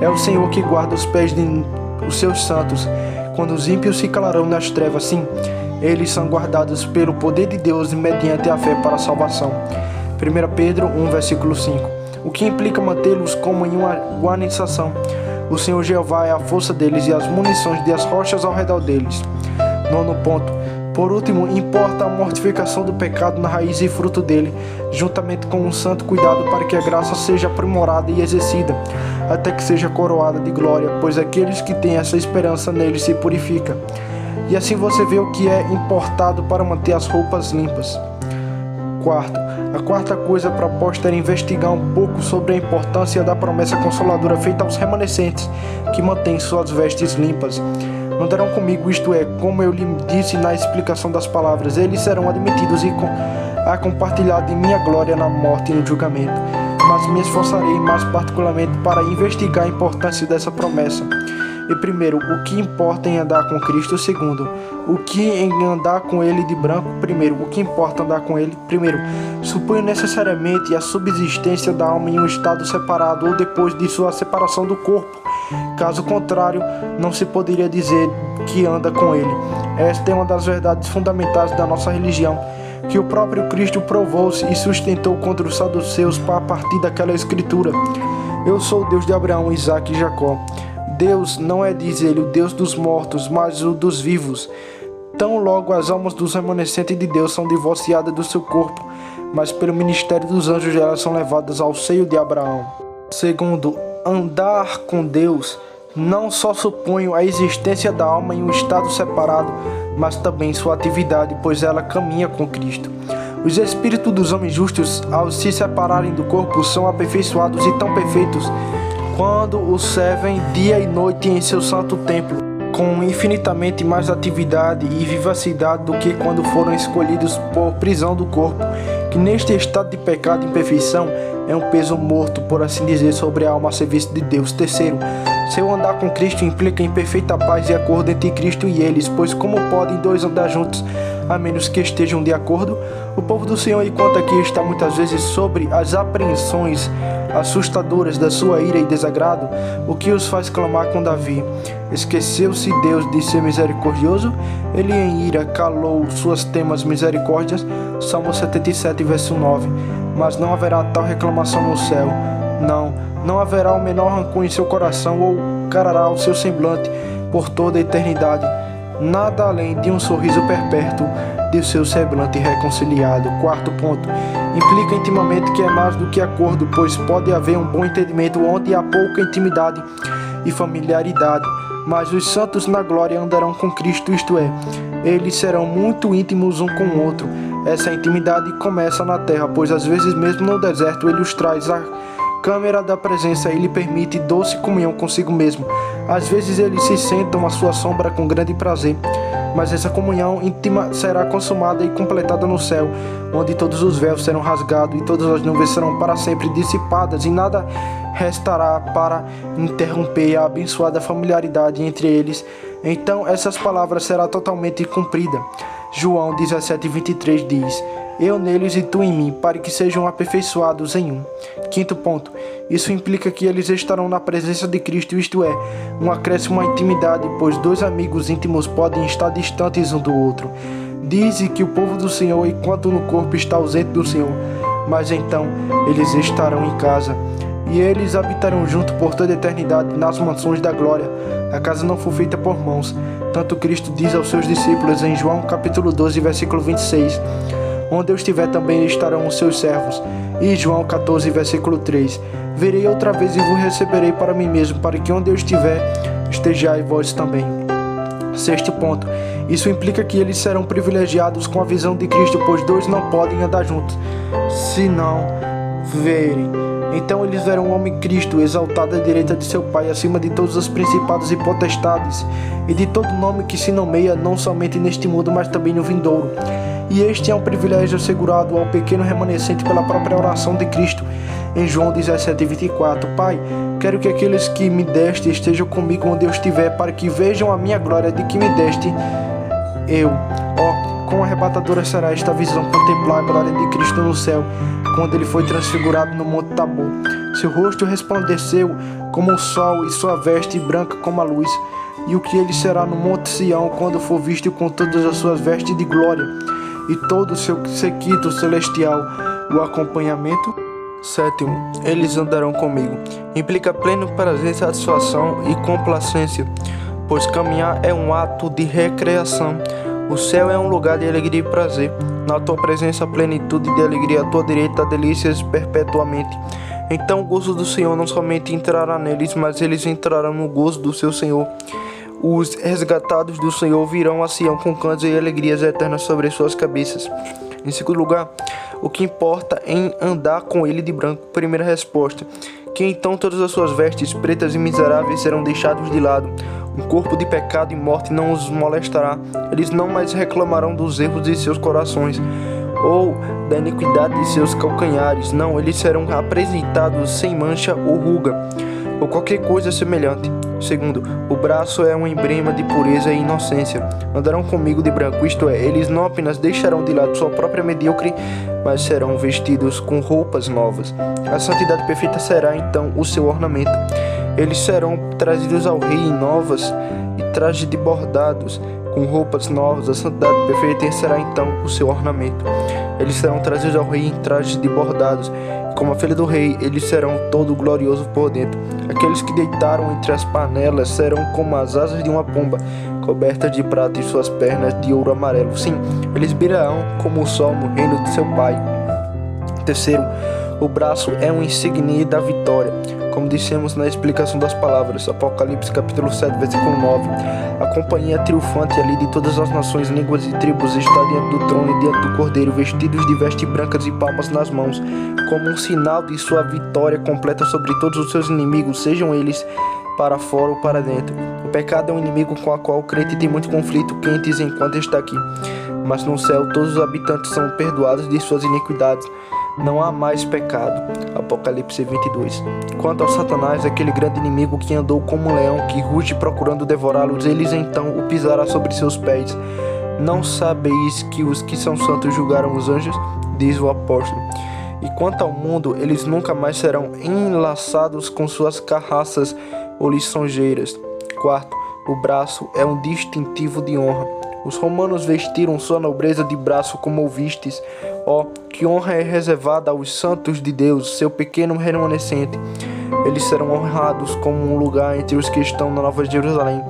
É o Senhor que guarda os pés de os seus santos. Quando os ímpios se calarão nas trevas, sim, eles são guardados pelo poder de Deus e mediante a fé para a salvação. 1 Pedro 1, versículo 5. O que implica mantê-los como em uma guarnição. O Senhor Jeová é a força deles e as munições das rochas ao redor deles. Nono ponto. Por último, importa a mortificação do pecado na raiz e fruto dele, juntamente com um santo cuidado para que a graça seja aprimorada e exercida, até que seja coroada de glória, pois aqueles que têm essa esperança nele se purificam. E assim você vê o que é importado para manter as roupas limpas. A quarta coisa proposta era investigar um pouco sobre a importância da promessa consoladora feita aos remanescentes que mantêm suas vestes limpas. Andarão comigo, isto é, como eu lhe disse na explicação das palavras, eles serão admitidos a compartilhar de minha glória na morte e no julgamento. Mas me esforçarei mais particularmente para investigar a importância dessa promessa. E primeiro, o que importa em andar com Cristo? Segundo, o que em andar com Ele de branco? Primeiro, o que importa andar com Ele? Primeiro, supõe necessariamente a subsistência da alma em um estado separado ou depois de sua separação do corpo. Caso contrário, não se poderia dizer que anda com Ele. Esta é uma das verdades fundamentais da nossa religião, que o próprio Cristo provou-se e sustentou contra os saduceus a partir daquela escritura. Eu sou o Deus de Abraão, Isaque e Jacó. Deus não é, diz ele, o Deus dos mortos, mas o dos vivos. Tão logo as almas dos remanescentes de Deus são divorciadas do seu corpo, mas pelo ministério dos anjos elas são levadas ao seio de Abraão. Segundo, andar com Deus não só supõe a existência da alma em um estado separado, mas também sua atividade, pois ela caminha com Cristo. Os espíritos dos homens justos, ao se separarem do corpo, são aperfeiçoados e tão perfeitos quando o servem dia e noite em seu santo templo, com infinitamente mais atividade e vivacidade do que quando foram escolhidos por prisão do corpo, que neste estado de pecado e imperfeição é um peso morto, por assim dizer, sobre a alma a serviço de Deus. Terceiro, seu andar com Cristo implica em perfeita paz e acordo entre Cristo e eles, pois como podem dois andar juntos a menos que estejam de acordo? O povo do Senhor, enquanto aqui está muitas vezes sobre as apreensões assustadoras da sua ira e desagrado, o que os faz clamar com Davi: esqueceu-se Deus de ser misericordioso? Ele em ira calou suas temas misericórdias. Salmo 77, verso 9. Mas não haverá tal reclamação no céu. Não haverá o menor rancor em seu coração ou carará o seu semblante por toda a eternidade. Nada além de um sorriso perpétuo de seu semblante reconciliado. Quarto ponto, implica intimamente que é mais do que acordo, pois pode haver um bom entendimento onde há pouca intimidade e familiaridade. Mas os santos na glória andarão com Cristo, isto é, eles serão muito íntimos um com o outro. Essa intimidade começa na terra, pois às vezes mesmo no deserto ele os traz à câmara da presença e lhe permite doce comunhão consigo mesmo. Às vezes eles se sentam à sua sombra com grande prazer, mas essa comunhão íntima será consumada e completada no céu, onde todos os véus serão rasgados e todas as nuvens serão para sempre dissipadas e nada restará para interromper a abençoada familiaridade entre eles. Então essas palavras será totalmente cumprida. João 17:23 diz: eu neles e tu em mim, para que sejam aperfeiçoados em um. Quinto ponto, isso implica que eles estarão na presença de Cristo, isto é, um acréscimo à intimidade, pois dois amigos íntimos podem estar distantes um do outro. Diz que o povo do Senhor, enquanto no corpo está ausente do Senhor, mas então eles estarão em casa, e eles habitarão junto por toda a eternidade nas mansões da glória. A casa não foi feita por mãos, tanto Cristo diz aos seus discípulos em João capítulo 12, versículo 26, onde eu estiver também estarão os seus servos. E João 14, versículo 3, verei outra vez e vos receberei para mim mesmo, para que onde eu estiver, estejais vós também. Sexto ponto, isso implica que eles serão privilegiados com a visão de Cristo, pois dois não podem andar juntos, se não verem. Então eles verão o homem Cristo exaltado à direita de seu Pai, acima de todos os principados e potestades, e de todo nome que se nomeia, não somente neste mundo, mas também no vindouro. E este é um privilégio assegurado ao pequeno remanescente pela própria oração de Cristo, em João 17:24. Pai, quero que aqueles que me deste estejam comigo onde eu estiver, para que vejam a minha glória de que me deste eu. Quão arrebatadora será esta visão, contemplar a glória de Cristo no céu, quando ele foi transfigurado no Monte Tabor. Seu rosto resplandeceu como o sol e sua veste branca como a luz. E o que ele será no Monte Sião, quando for visto com todas as suas vestes de glória e todo o seu séquito celestial, o acompanhamento. Sétimo, eles andarão comigo. Implica pleno prazer, satisfação e complacência, pois caminhar é um ato de recreação. O céu é um lugar de alegria e prazer. Na tua presença, plenitude de alegria, à tua direita, delícias perpetuamente. Então o gozo do Senhor não somente entrará neles, mas eles entrarão no gozo do seu Senhor. Os resgatados do Senhor virão a Sião com cantos e alegrias eternas sobre suas cabeças. Em segundo lugar, o que importa em andar com ele de branco? Primeira resposta, que então todas as suas vestes pretas e miseráveis serão deixadas de lado. Um corpo de pecado e morte não os molestará. Eles não mais reclamarão dos erros de seus corações ou da iniquidade de seus calcanhares. Não, eles serão apresentados sem mancha ou ruga, ou qualquer coisa semelhante. Segundo, o braço é um emblema de pureza e inocência. Andarão comigo de branco, isto é, eles não apenas deixarão de lado sua própria medíocre, mas serão vestidos com roupas novas. A santidade perfeita será então o seu ornamento. Eles serão trazidos ao rei em novas e trajes de bordados, com roupas novas. A santidade perfeita será então o seu ornamento. Eles serão trazidos ao rei em trajes de bordados. Como a filha do rei, eles serão todo glorioso por dentro. Aqueles que deitaram entre as panelas serão como as asas de uma pomba, cobertas de prata e suas pernas de ouro amarelo. Sim, eles brilharão como o sol no reino de seu pai. Terceiro, o braço é uma insígnia da vitória, como dissemos na explicação das palavras. Apocalipse capítulo 7, versículo 9. A companhia triunfante ali de todas as nações, línguas e tribos está diante do trono e diante do cordeiro, vestidos de vestes brancas e palmas nas mãos, como um sinal de sua vitória completa sobre todos os seus inimigos, sejam eles para fora ou para dentro. O pecado é um inimigo com o qual o crente tem muito conflito quentes enquanto está aqui. Mas no céu todos os habitantes são perdoados de suas iniquidades. Não há mais pecado. Apocalipse 22. Quanto ao Satanás, aquele grande inimigo que andou como um leão que ruge procurando devorá-los, eles então o pisará sobre seus pés. Não sabeis que os que são santos julgaram os anjos? Diz o apóstolo. E quanto ao mundo, eles nunca mais serão enlaçados com suas carraças ou lisonjeiras. Quarto, o braço é um distintivo de honra. Os romanos vestiram sua nobreza de braço como ouvistes. Ó, que honra é reservada aos santos de Deus, seu pequeno remanescente. Eles serão honrados como um lugar entre os que estão na Nova Jerusalém.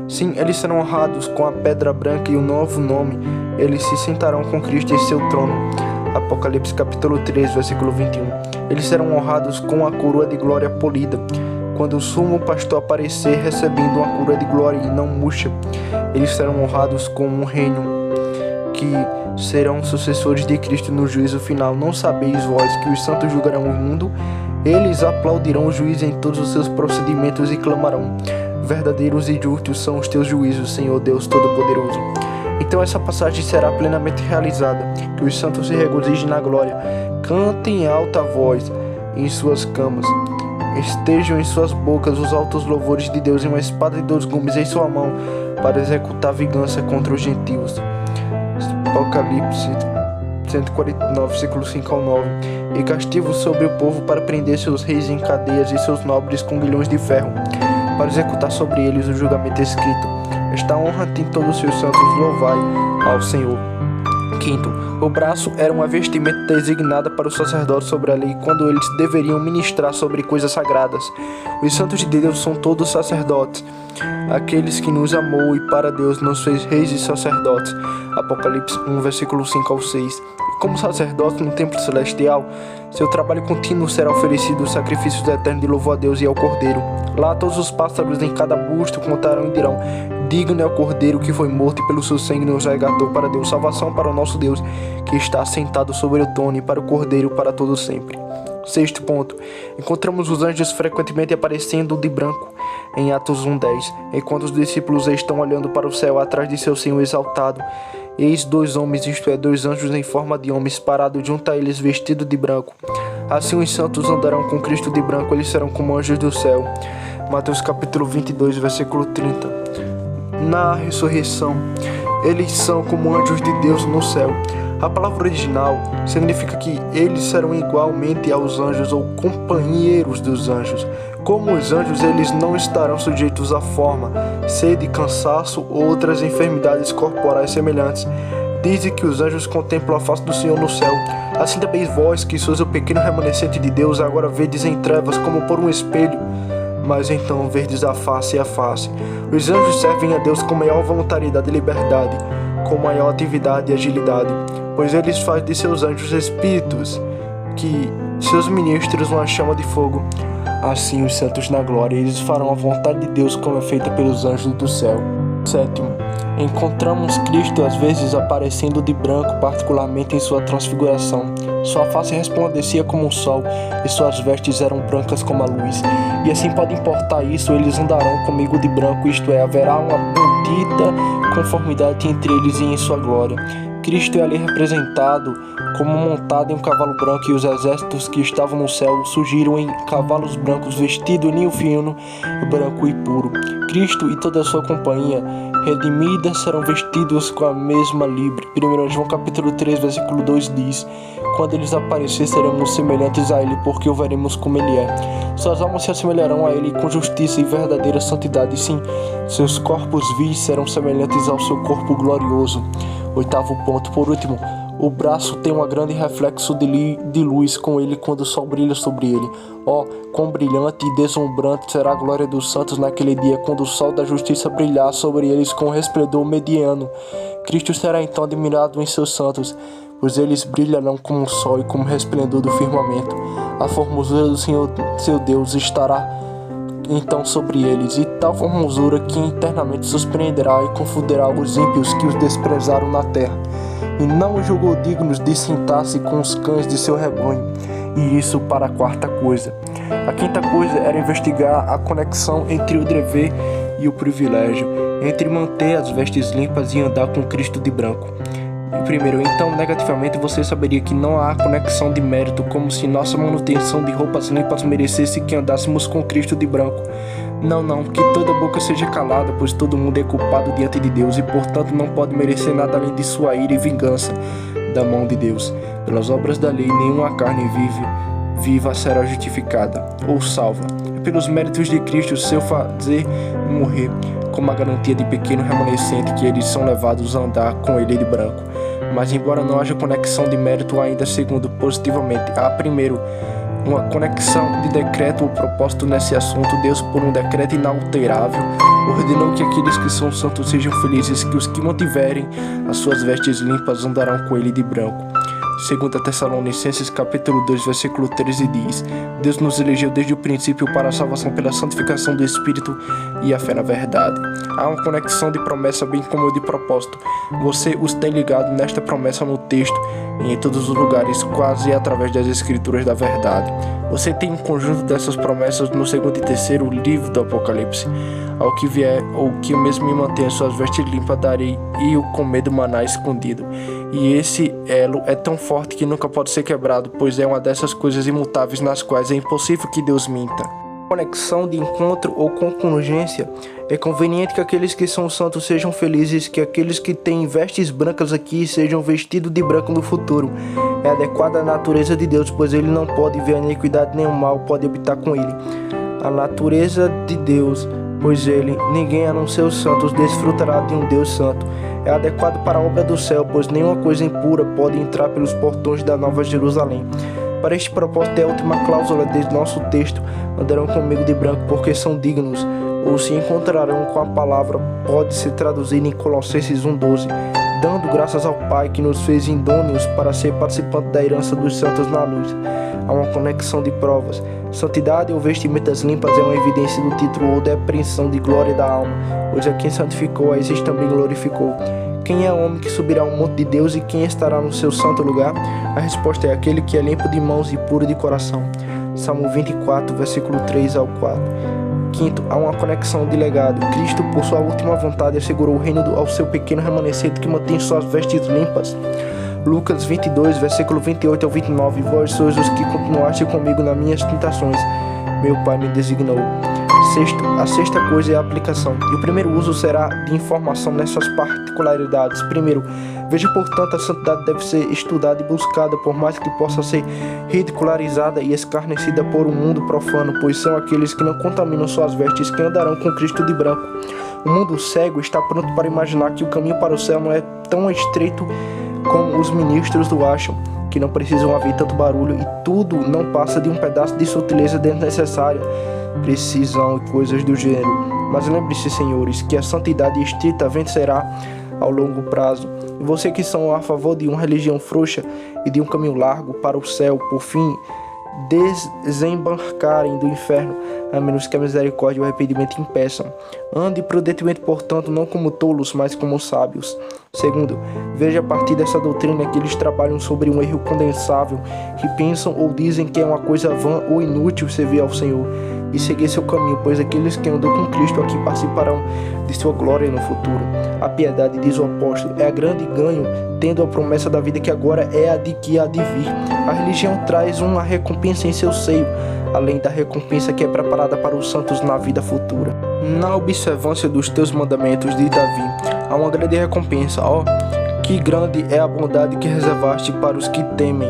Sim, eles serão honrados com a pedra branca e o novo nome. Eles se sentarão com Cristo em seu trono. Apocalipse capítulo 3, versículo 21. Eles serão honrados com a coroa de glória polida. Quando o sumo pastor aparecer recebendo uma coroa de glória e não murcha, eles serão honrados com um reino que serão sucessores de Cristo no juízo final. Não sabeis vós que os santos julgarão o mundo? Eles aplaudirão o juiz em todos os seus procedimentos e clamarão: verdadeiros e justos são os teus juízos, Senhor Deus Todo-Poderoso. Então essa passagem será plenamente realizada, que os santos se regozijem na glória, cantem em alta voz em suas camas, estejam em suas bocas os altos louvores de Deus e uma espada de 2 gumes em sua mão para executar vingança contra os gentios. Apocalipse 149, versículo 5 ao 9. E castigo sobre o povo para prender seus reis em cadeias e seus nobres com grilhões de ferro, para executar sobre eles o julgamento escrito. Esta honra tem todos os seus santos, louvai ao Senhor. Quinto, o braço era uma vestimenta designada para os sacerdotes sobre a lei, quando eles deveriam ministrar sobre coisas sagradas. Os santos de Deus são todos sacerdotes, aqueles que nos amou e para Deus nos fez reis e sacerdotes. Apocalipse 1, versículo 5 ao 6. E como sacerdote no templo celestial, seu trabalho contínuo será oferecido sacrifícios eternos de louvor a Deus e ao Cordeiro. Lá todos os pássaros em cada busto contarão e dirão: digno é o Cordeiro que foi morto e pelo seu sangue nos resgatou para Deus, salvação para o nosso Deus, que está assentado sobre o trono, e para o Cordeiro para todo sempre. Sexto ponto. Encontramos os anjos frequentemente aparecendo de branco em Atos 1:10, enquanto os discípulos estão olhando para o céu atrás de seu Senhor exaltado. Eis 2 homens, isto é, 2 anjos em forma de homens, parados junto a eles, vestidos de branco. Assim os santos andarão com Cristo de branco, eles serão como anjos do céu. Mateus capítulo 22, versículo 30. Na ressurreição, eles são como anjos de Deus no céu. A palavra original significa que eles serão igualmente aos anjos ou companheiros dos anjos. Como os anjos, eles não estarão sujeitos à fome, sede, cansaço ou outras enfermidades corporais semelhantes. Dizem que os anjos contemplam a face do Senhor no céu. Assim também vós, que sois o pequeno remanescente de Deus, agora vedes em trevas como por um espelho, mas então verdes a face. Os anjos servem a Deus com maior voluntariedade e liberdade, com maior atividade e agilidade, pois eles fazem de seus anjos espíritos, que seus ministros uma chama de fogo. Assim os santos na glória, eles farão a vontade de Deus como é feita pelos anjos do céu. Sétimo, Encontramos Cristo às vezes aparecendo de branco, particularmente em sua transfiguração. Sua face resplandecia como o sol, e suas vestes eram brancas como a luz. E assim pode importar isso, eles andarão comigo de branco, isto é, haverá uma bendita conformidade entre eles e em sua glória. Cristo é ali representado como montado em um cavalo branco, e os exércitos que estavam no céu surgiram em cavalos brancos, vestidos em linho fino, branco e puro. Cristo e toda a sua companhia redimidas serão vestidos com a mesma libre. 1 João capítulo 3, versículo 2 diz: quando eles aparecerem, seremos semelhantes a ele, porque o veremos como ele é. Suas almas se assemelharão a ele com justiça e verdadeira santidade. Sim, seus corpos vis serão semelhantes ao seu corpo glorioso. 8º ponto, por último, o braço tem um grande reflexo de luz com ele quando o sol brilha sobre ele. Oh, quão brilhante e deslumbrante será a glória dos santos naquele dia, quando o sol da justiça brilhar sobre eles com resplendor mediano. Cristo será então admirado em seus santos, pois eles brilharão como o sol e como o resplendor do firmamento. A formosura do Senhor, seu Deus, estará então sobre eles, e tal formosura que eternamente surpreenderá e confundirá os ímpios que os desprezaram na terra, e não os julgou dignos de sentar-se com os cães de seu rebanho. E isso para a 4ª coisa. A 5ª coisa era investigar a conexão entre o dever e o privilégio, entre manter as vestes limpas e andar com Cristo de branco. Primeiro, então, negativamente, você saberia que não há conexão de mérito, como se nossa manutenção de roupas limpas merecesse que andássemos com Cristo de branco. Não, que toda boca seja calada, pois todo mundo é culpado diante de Deus e, portanto, não pode merecer nada além de sua ira e vingança da mão de Deus. Pelas obras da lei, nenhuma carne viva será justificada ou salva. Pelos méritos de Cristo, seu fazer morrer, como a garantia de pequeno remanescente que eles são levados a andar com ele de branco. Mas embora não haja conexão de mérito ainda, segundo positivamente, há primeiro uma conexão de decreto ou propósito nesse assunto. Deus, por um decreto inalterável, ordenou que aqueles que são santos sejam felizes, que os que mantiverem as suas vestes limpas andarão com ele de branco. 2 Tessalonicenses capítulo 2, versículo 13 diz: Deus nos elegeu desde o princípio para a salvação pela santificação do Espírito e a fé na verdade. Há uma conexão de promessa bem como de propósito. Você os tem ligado nesta promessa no texto e em todos os lugares, quase através das escrituras da verdade. Você tem um conjunto dessas promessas no 2º e 3º livro do Apocalipse. Ao que vier, ou que o mesmo me mantenha suas vestes limpas, darei e o comer do maná escondido. E esse elo é tão forte que nunca pode ser quebrado, pois é uma dessas coisas imutáveis nas quais é impossível que Deus minta. Conexão de encontro ou concongência. É conveniente que aqueles que são santos sejam felizes, que aqueles que têm vestes brancas aqui sejam vestidos de branco no futuro. É adequada à natureza de Deus, pois ele não pode ver a iniquidade nem o mal pode habitar com ele. A natureza de Deus, pois ele, ninguém a não ser os santos, desfrutará de um Deus santo. É adequado para a obra do céu, pois nenhuma coisa impura pode entrar pelos portões da Nova Jerusalém. Para este propósito é a última cláusula de nosso texto: andarão comigo de branco, porque são dignos, ou se encontrarão com a palavra, pode ser traduzida em Colossenses 1,12, dando graças ao Pai que nos fez idôneos para ser participantes da herança dos santos na luz. Há uma conexão de provas. Santidade ou vestimentas limpas é uma evidência do título ou da apreensão de glória da alma, pois a quem santificou, a esses também glorificou. Quem é o homem que subirá ao monte de Deus e quem estará no seu santo lugar? A resposta é aquele que é limpo de mãos e puro de coração. Salmo 24, versículo 3 ao 4. Quinto, há uma conexão de legado. Cristo, por sua última vontade, assegurou o reino ao seu pequeno remanescente que mantém suas vestes limpas. Lucas 22, versículo 28 ao 29. Vós sois os que continuaste comigo nas minhas tentações. Meu Pai me designou. A sexta coisa é a aplicação. E o primeiro uso será de informação nessas particularidades. Primeiro, veja, portanto, a santidade deve ser estudada e buscada, por mais que possa ser ridicularizada e escarnecida por um mundo profano, pois são aqueles que não contaminam suas vestes que andarão com Cristo de branco. O mundo cego está pronto para imaginar que o caminho para o céu não é tão estreito como os ministros o acham, que não precisam haver tanto barulho e tudo não passa de um pedaço de sutileza desnecessária, precisão e coisas do gênero. Mas lembre-se, senhores, que a santidade estrita vencerá ao longo prazo. E você que são a favor de uma religião frouxa e de um caminho largo para o céu, por fim, desembarcarem do inferno, a menos que a misericórdia e o arrependimento impeçam. Ande prudentemente, portanto, não como tolos, mas como sábios. Segundo, veja a partir dessa doutrina que eles trabalham sobre um erro condensável, que pensam ou dizem que é uma coisa vã ou inútil servir ao Senhor e seguir seu caminho, pois aqueles que andam com Cristo aqui participarão de sua glória no futuro. A piedade, diz o apóstolo, é a grande ganho, tendo a promessa da vida que agora é a de que há de vir. A religião traz uma recompensa em seu seio, além da recompensa que é preparada para os santos na vida futura. Na observância dos teus mandamentos, de Davi, há uma grande recompensa. Ó, que grande é a bondade que reservaste para os que temem.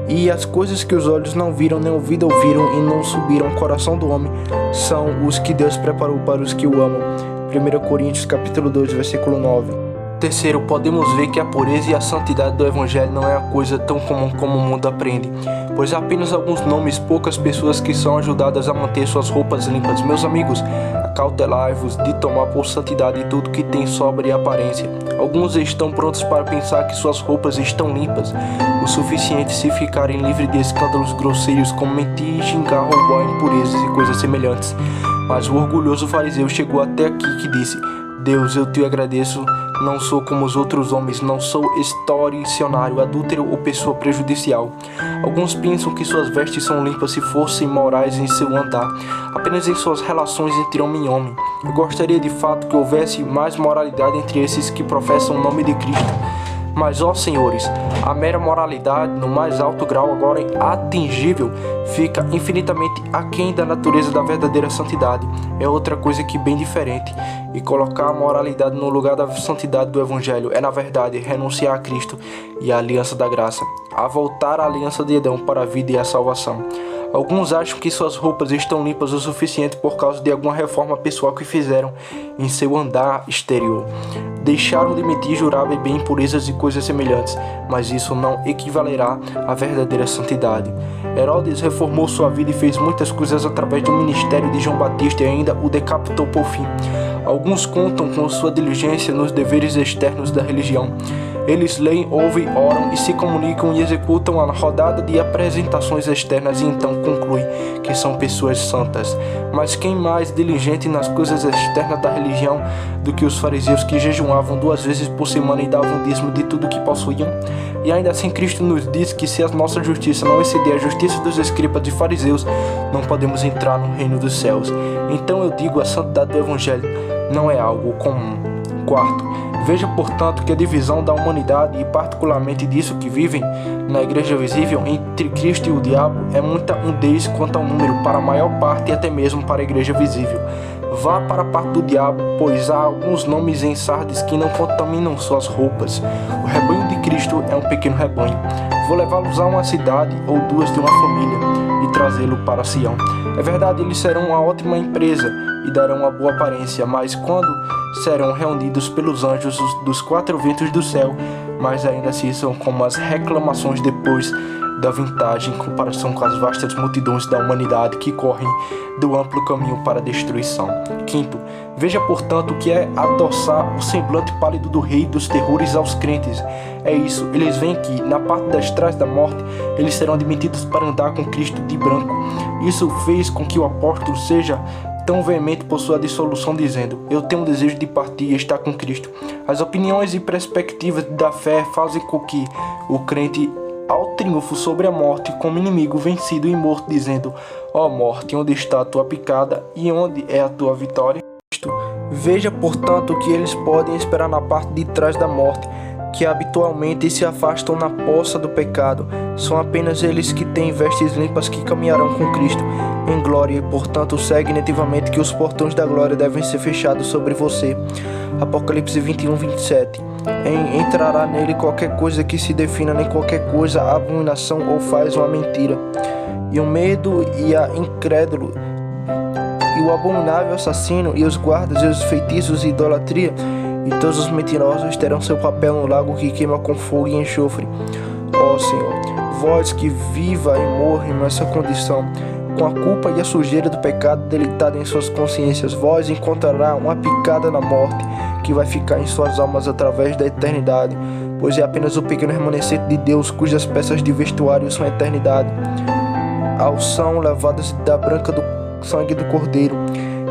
E as coisas que os olhos não viram, nem ouvido ouviram, e não subiram ao coração do homem, são os que Deus preparou para os que o amam. 1 Coríntios capítulo 2, versículo 9. Terceiro, podemos ver que a pureza e a santidade do Evangelho não é uma coisa tão comum como o mundo aprende, pois há apenas alguns nomes, poucas pessoas que são ajudadas a manter suas roupas limpas. Meus amigos, acautelai-vos de tomar por santidade tudo que tem sobra e aparência. Alguns estão prontos para pensar que suas roupas estão limpas o suficiente se ficarem livres de escândalos grosseiros como mentir, xingar, roubar, impurezas e coisas semelhantes. Mas o orgulhoso fariseu chegou até aqui que disse: Deus, eu te agradeço, não sou como os outros homens, não sou extorsionário, adúltero ou pessoa prejudicial. Alguns pensam que suas vestes são limpas se fossem morais em seu andar, apenas em suas relações entre homem e homem. Eu gostaria de fato que houvesse mais moralidade entre esses que professam o nome de Cristo. Mas, ó senhores, a mera moralidade, no mais alto grau agora atingível, fica infinitamente aquém da natureza da verdadeira santidade. É outra coisa que bem diferente. E colocar a moralidade no lugar da santidade do Evangelho é, na verdade, renunciar a Cristo e à aliança da graça, a voltar à aliança de Adão para a vida e a salvação. Alguns acham que suas roupas estão limpas o suficiente por causa de alguma reforma pessoal que fizeram em seu andar exterior. Deixaram de mentir, jurar, beber impurezas e coisas semelhantes, mas isso não equivalerá à verdadeira santidade. Herodes reformou sua vida e fez muitas coisas através do ministério de João Batista e ainda o decapitou por fim. Alguns contam com sua diligência nos deveres externos da religião. Eles leem, ouvem, oram e se comunicam e executam a rodada de apresentações externas e então concluem que são pessoas santas. Mas quem mais diligente nas coisas externas da religião do que os fariseus que jejuavam 2 vezes por semana e davam dízimo de tudo que possuíam? E ainda assim Cristo nos diz que se a nossa justiça não exceder a justiça dos escribas e fariseus, não podemos entrar no reino dos céus. Então eu digo, a santidade do Evangelho não é algo comum. Quarto, veja portanto que a divisão da humanidade e particularmente disso que vivem na igreja visível entre Cristo e o diabo é muita mudez quanto ao número para a maior parte e até mesmo para a igreja visível. Vá para a parte do diabo, pois há alguns nomes em Sardes que não contaminam suas roupas. O rebanho de Cristo é um pequeno rebanho. Vou levá-los a uma cidade ou 2 de uma família e trazê-lo para Sião. É verdade, eles serão uma ótima empresa e darão uma boa aparência, mas quando serão reunidos pelos anjos dos 4 ventos do céu, mas ainda assim são como as reclamações depois da vintagem em comparação com as vastas multidões da humanidade que correm do amplo caminho para a destruição. Quinto, veja portanto o que é adoçar o semblante pálido do rei dos terrores aos crentes. É isso, eles veem que na parte das trás da morte eles serão admitidos para andar com Cristo de branco. Isso fez com que o apóstolo seja tão veemente por sua dissolução, dizendo: eu tenho um desejo de partir e estar com Cristo. As opiniões e perspectivas da fé fazem com que o crente ao triunfo sobre a morte como inimigo vencido e morto, dizendo: ó morte, onde está a tua picada e onde é a tua vitória? Veja portanto que eles podem esperar na parte de trás da morte, que habitualmente se afastam na poça do pecado. São apenas eles que têm vestes limpas que caminharão com Cristo em glória e portanto segue nativamente que os portões da glória devem ser fechados sobre você. Apocalipse 21, 27. Entrará nele qualquer coisa que se defina nem qualquer coisa abominação ou faz uma mentira. E o medo e a incrédulo e o abominável assassino e os guardas e os feitiços e idolatria e todos os mentirosos terão seu papel no lago que queima com fogo e enxofre. Ó Senhor, vós que viva e morre nessa condição, com a culpa e a sujeira do pecado deitada em suas consciências, vós encontrará uma picada na morte que vai ficar em suas almas através da eternidade, pois é apenas o pequeno remanescente de Deus cujas peças de vestuário são a eternidade. ao são lavadas da branca do sangue do Cordeiro.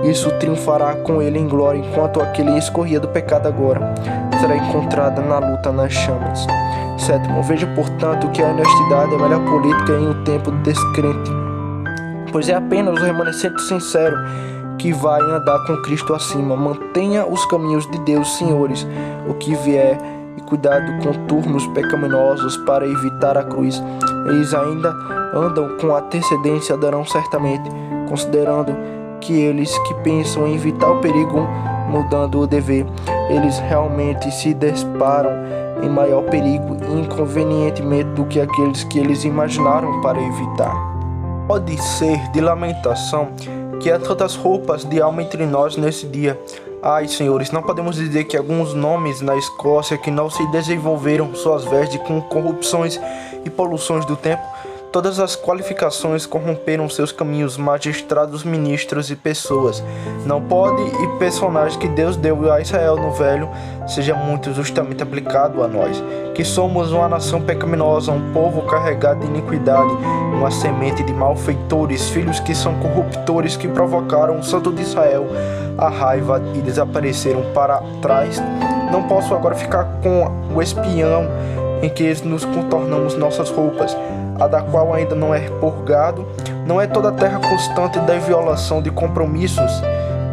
Isso triunfará com ele em glória, enquanto aquele escorria do pecado agora será encontrada na luta nas chamas. 7. Veja, portanto, que a honestidade é a melhor política em um tempo descrente, pois é apenas o remanescente sincero que vai andar com Cristo acima. Mantenha os caminhos de Deus, senhores, o que vier, e cuidado com turnos pecaminosos para evitar a cruz. Eles ainda andam com antecedência, darão certamente, considerando que eles que pensam em evitar o perigo, mudando o dever, eles realmente se deparam em maior perigo inconvenientemente do que aqueles que eles imaginaram para evitar. Pode ser de lamentação que há tantas roupas de alma entre nós nesse dia. Ai, senhores, não podemos dizer que alguns nomes na Escócia que não se desenvolveram suas vestes com corrupções e poluições do tempo. Todas as qualificações corromperam seus caminhos, magistrados, ministros e pessoas. Não pode e personagem que Deus deu a Israel no Velho seja muito justamente aplicado a nós, que somos uma nação pecaminosa, um povo carregado de iniquidade, uma semente de malfeitores, filhos que são corruptores, que provocaram o Santo de Israel a raiva e desapareceram para trás. Não posso agora ficar com o espião em que nos contornamos nossas roupas, a da qual ainda não é purgado. Não é toda a terra constante da violação de compromissos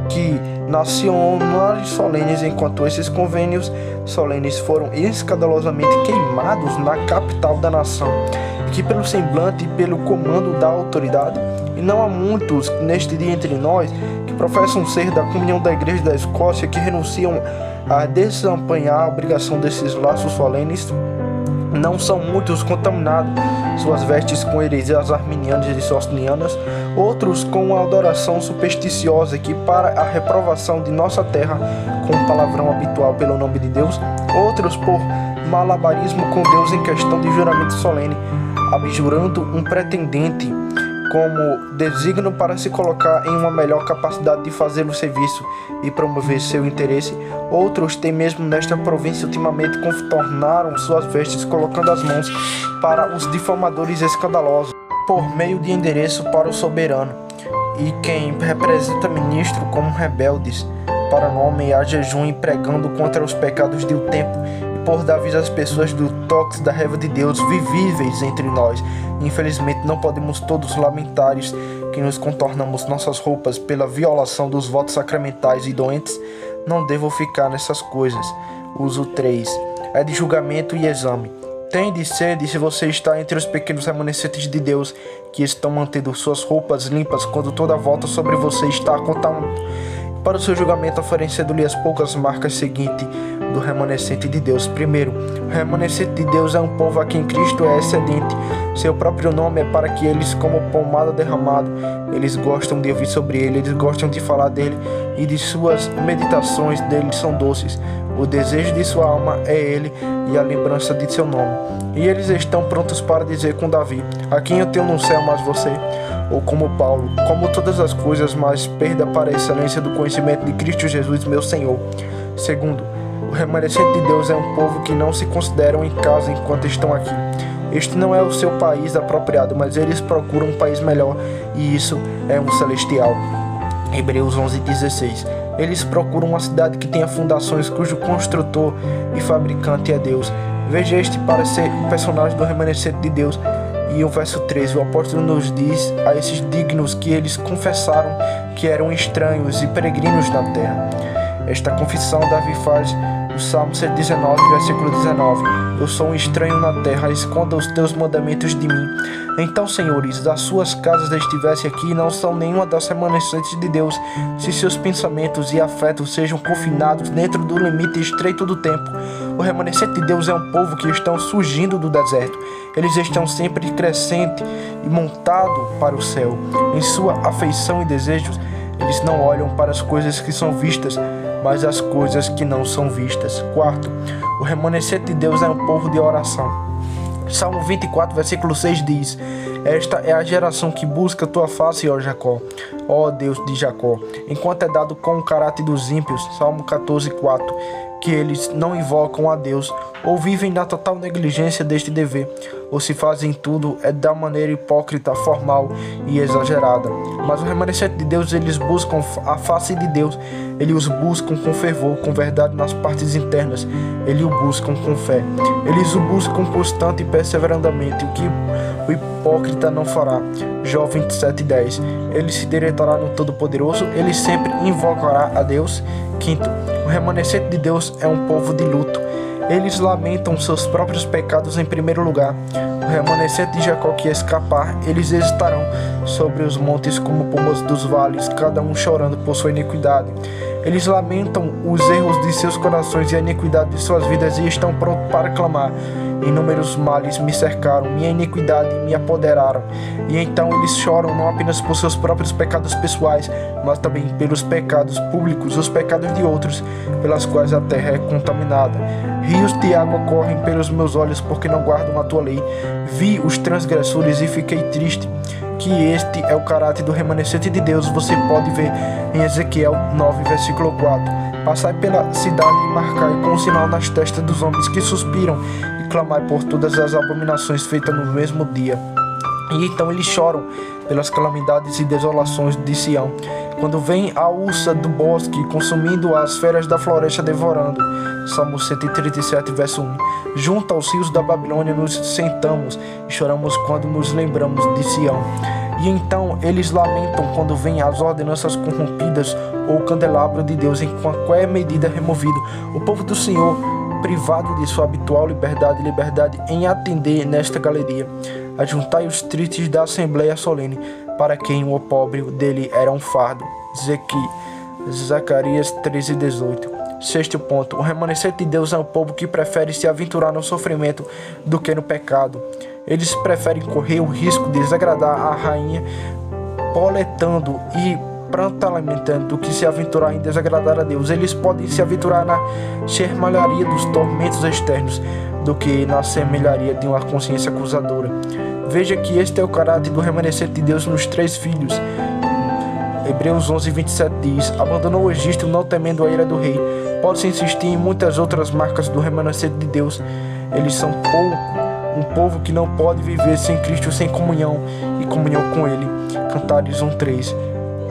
que nacionais solenes, enquanto esses convênios solenes foram escandalosamente queimados na capital da nação, que pelo semblante e pelo comando da autoridade. E não há muitos neste dia entre nós que professam ser da comunhão da Igreja da Escócia, que renunciam a desempenhar a obrigação desses laços solenes. Não são muitos contaminados suas vestes com heresias arminianas e socinianas, outros com a adoração supersticiosa que para a reprovação de nossa terra com o palavrão habitual pelo nome de Deus, outros por malabarismo com Deus em questão de juramento solene, abjurando um pretendente como designo para se colocar em uma melhor capacidade de fazer o serviço e promover seu interesse. Outros, têm mesmo nesta província ultimamente, contornaram suas vestes, colocando as mãos para os difamadores escandalosos, por meio de endereço para o soberano, e quem representa ministro como rebeldes, para nomear jejum e pregando contra os pecados do tempo, por dar aviso às pessoas do toque da raiva de Deus vivíveis entre nós. Infelizmente não podemos todos lamentar que nos contornamos nossas roupas pela violação dos votos sacramentais e doentes. Não devo ficar nessas coisas. Uso 3. É de julgamento e exame. Tende sede se você está entre os pequenos remanescentes de Deus que estão mantendo suas roupas limpas quando toda a volta sobre você está contaminada. Para o seu julgamento, oferecendo-lhe as poucas marcas seguintes do remanescente de Deus. Primeiro, o remanescente de Deus é um povo a quem Cristo é excedente. Seu próprio nome é para que eles, como pomada derramado, eles gostam de ouvir sobre ele, eles gostam de falar dele, e de suas meditações dele são doces. O desejo de sua alma é ele e a lembrança de seu nome. E eles estão prontos para dizer com Davi: a quem eu tenho no céu mais você? Ou como Paulo: como todas as coisas, mas perda para a excelência do conhecimento de Cristo Jesus, meu Senhor. Segundo, o remanescente de Deus é um povo que não se consideram em casa enquanto estão aqui. Este não é o seu país apropriado, mas eles procuram um país melhor, e isso é um celestial. Hebreus 11:16. Eles procuram uma cidade que tenha fundações, cujo construtor e fabricante é Deus. Veja este para ser o personagem do remanescente de Deus. E o verso 13, o apóstolo nos diz a esses dignos que eles confessaram que eram estranhos e peregrinos na terra. Esta confissão Davi faz no Salmo 119, versículo 19. Eu sou um estranho na terra, esconda os teus mandamentos de mim. Então, senhores, as suas casas estivessem aqui, não são nenhuma das remanescentes de Deus, se seus pensamentos e afetos sejam confinados dentro do limite estreito do tempo. O remanescente de Deus é um povo que estão surgindo do deserto. Eles estão sempre crescente e montado para o céu. Em sua afeição e desejos, eles não olham para as coisas que são vistas, mas as coisas que não são vistas. Quarto, o remanescente de Deus é um povo de oração. Salmo 24, versículo 6 diz: esta é a geração que busca tua face, ó Jacó, ó Deus de Jacó, enquanto é dado com o caráter dos ímpios. Salmo 14, 4. que eles não invocam a Deus, ou vivem na total negligência deste dever, ou se fazem tudo da maneira hipócrita, formal e exagerada. Mas o remanescente de Deus, eles buscam a face de Deus, eles os buscam com fervor, com verdade nas partes internas, eles o buscam com fé, eles o buscam constante e perseverandamente, o que o hipócrita não fará. Jó 27:10. Ele se deleitará no Todo-Poderoso, ele sempre invocará a Deus. Quinto, o remanescente de Deus é um povo de luto. Eles lamentam seus próprios pecados em primeiro lugar. O remanescente de Jacó que escapar, eles estarão sobre os montes como pombas dos vales, cada um chorando por sua iniquidade. Eles lamentam os erros de seus corações e a iniquidade de suas vidas e estão prontos para clamar. Inúmeros males me cercaram, minha iniquidade me apoderaram. E então eles choram não apenas por seus próprios pecados pessoais, mas também pelos pecados públicos, os pecados de outros, pelas quais a terra é contaminada. Rios de água correm pelos meus olhos porque não guardam a tua lei. Vi os transgressores e fiquei triste. Que este é o caráter do remanescente de Deus, você pode ver em Ezequiel 9, versículo 4. Passai pela cidade e marcai com um sinal nas testas dos homens que suspiram, e clamai por todas as abominações feitas no mesmo dia. E então eles choram pelas calamidades e desolações de Sião, quando vem a ursa do bosque, consumindo as feras da floresta, devorando. Salmo 137, verso 1. Junto aos rios da Babilônia nos sentamos e choramos quando nos lembramos de Sião. E então eles lamentam quando vêm as ordenanças corrompidas ou o candelabro de Deus em qualquer medida removido. O povo do Senhor, privado de sua habitual liberdade em atender nesta galeria. Ajuntai os tristes da Assembleia Solene, para quem o opróbrio dele era um fardo. Zacarias 13:18. Sexto ponto, o remanescente de Deus é um povo que prefere se aventurar no sofrimento do que no pecado. Eles preferem correr o risco de desagradar a rainha, poletando e prantamentando, do que se aventurar em desagradar a Deus. Eles podem se aventurar na sermalharia dos tormentos externos, do que na semelharia de uma consciência acusadora. Veja que este é o caráter do remanescente de Deus nos 3 filhos. Hebreus 11:27 diz: abandonou o Egito não temendo a ira do rei. Pode-se insistir em muitas outras marcas do remanescente de Deus. Eles são um povo que não pode viver sem Cristo, sem comunhão e comunhão com Ele. Cantares 1:3.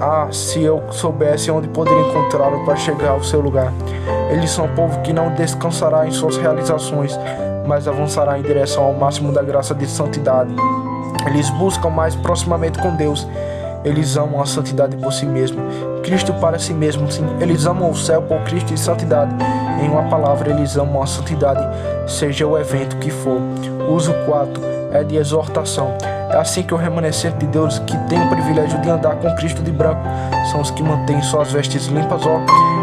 Ah, se eu soubesse onde poderia encontrá-lo para chegar ao seu lugar. Eles são um povo que não descansará em suas realizações, mas avançará em direção ao máximo da graça de santidade. Eles buscam mais proximamente com Deus. Eles amam a santidade por si mesmo, Cristo para si mesmo, sim. Eles amam o céu por Cristo e santidade. Em uma palavra, eles amam a santidade, seja o evento que for. Uso 4 é de exortação. É assim que o remanescente de Deus, que tem o privilégio de andar com Cristo de branco, são os que mantêm suas vestes limpas,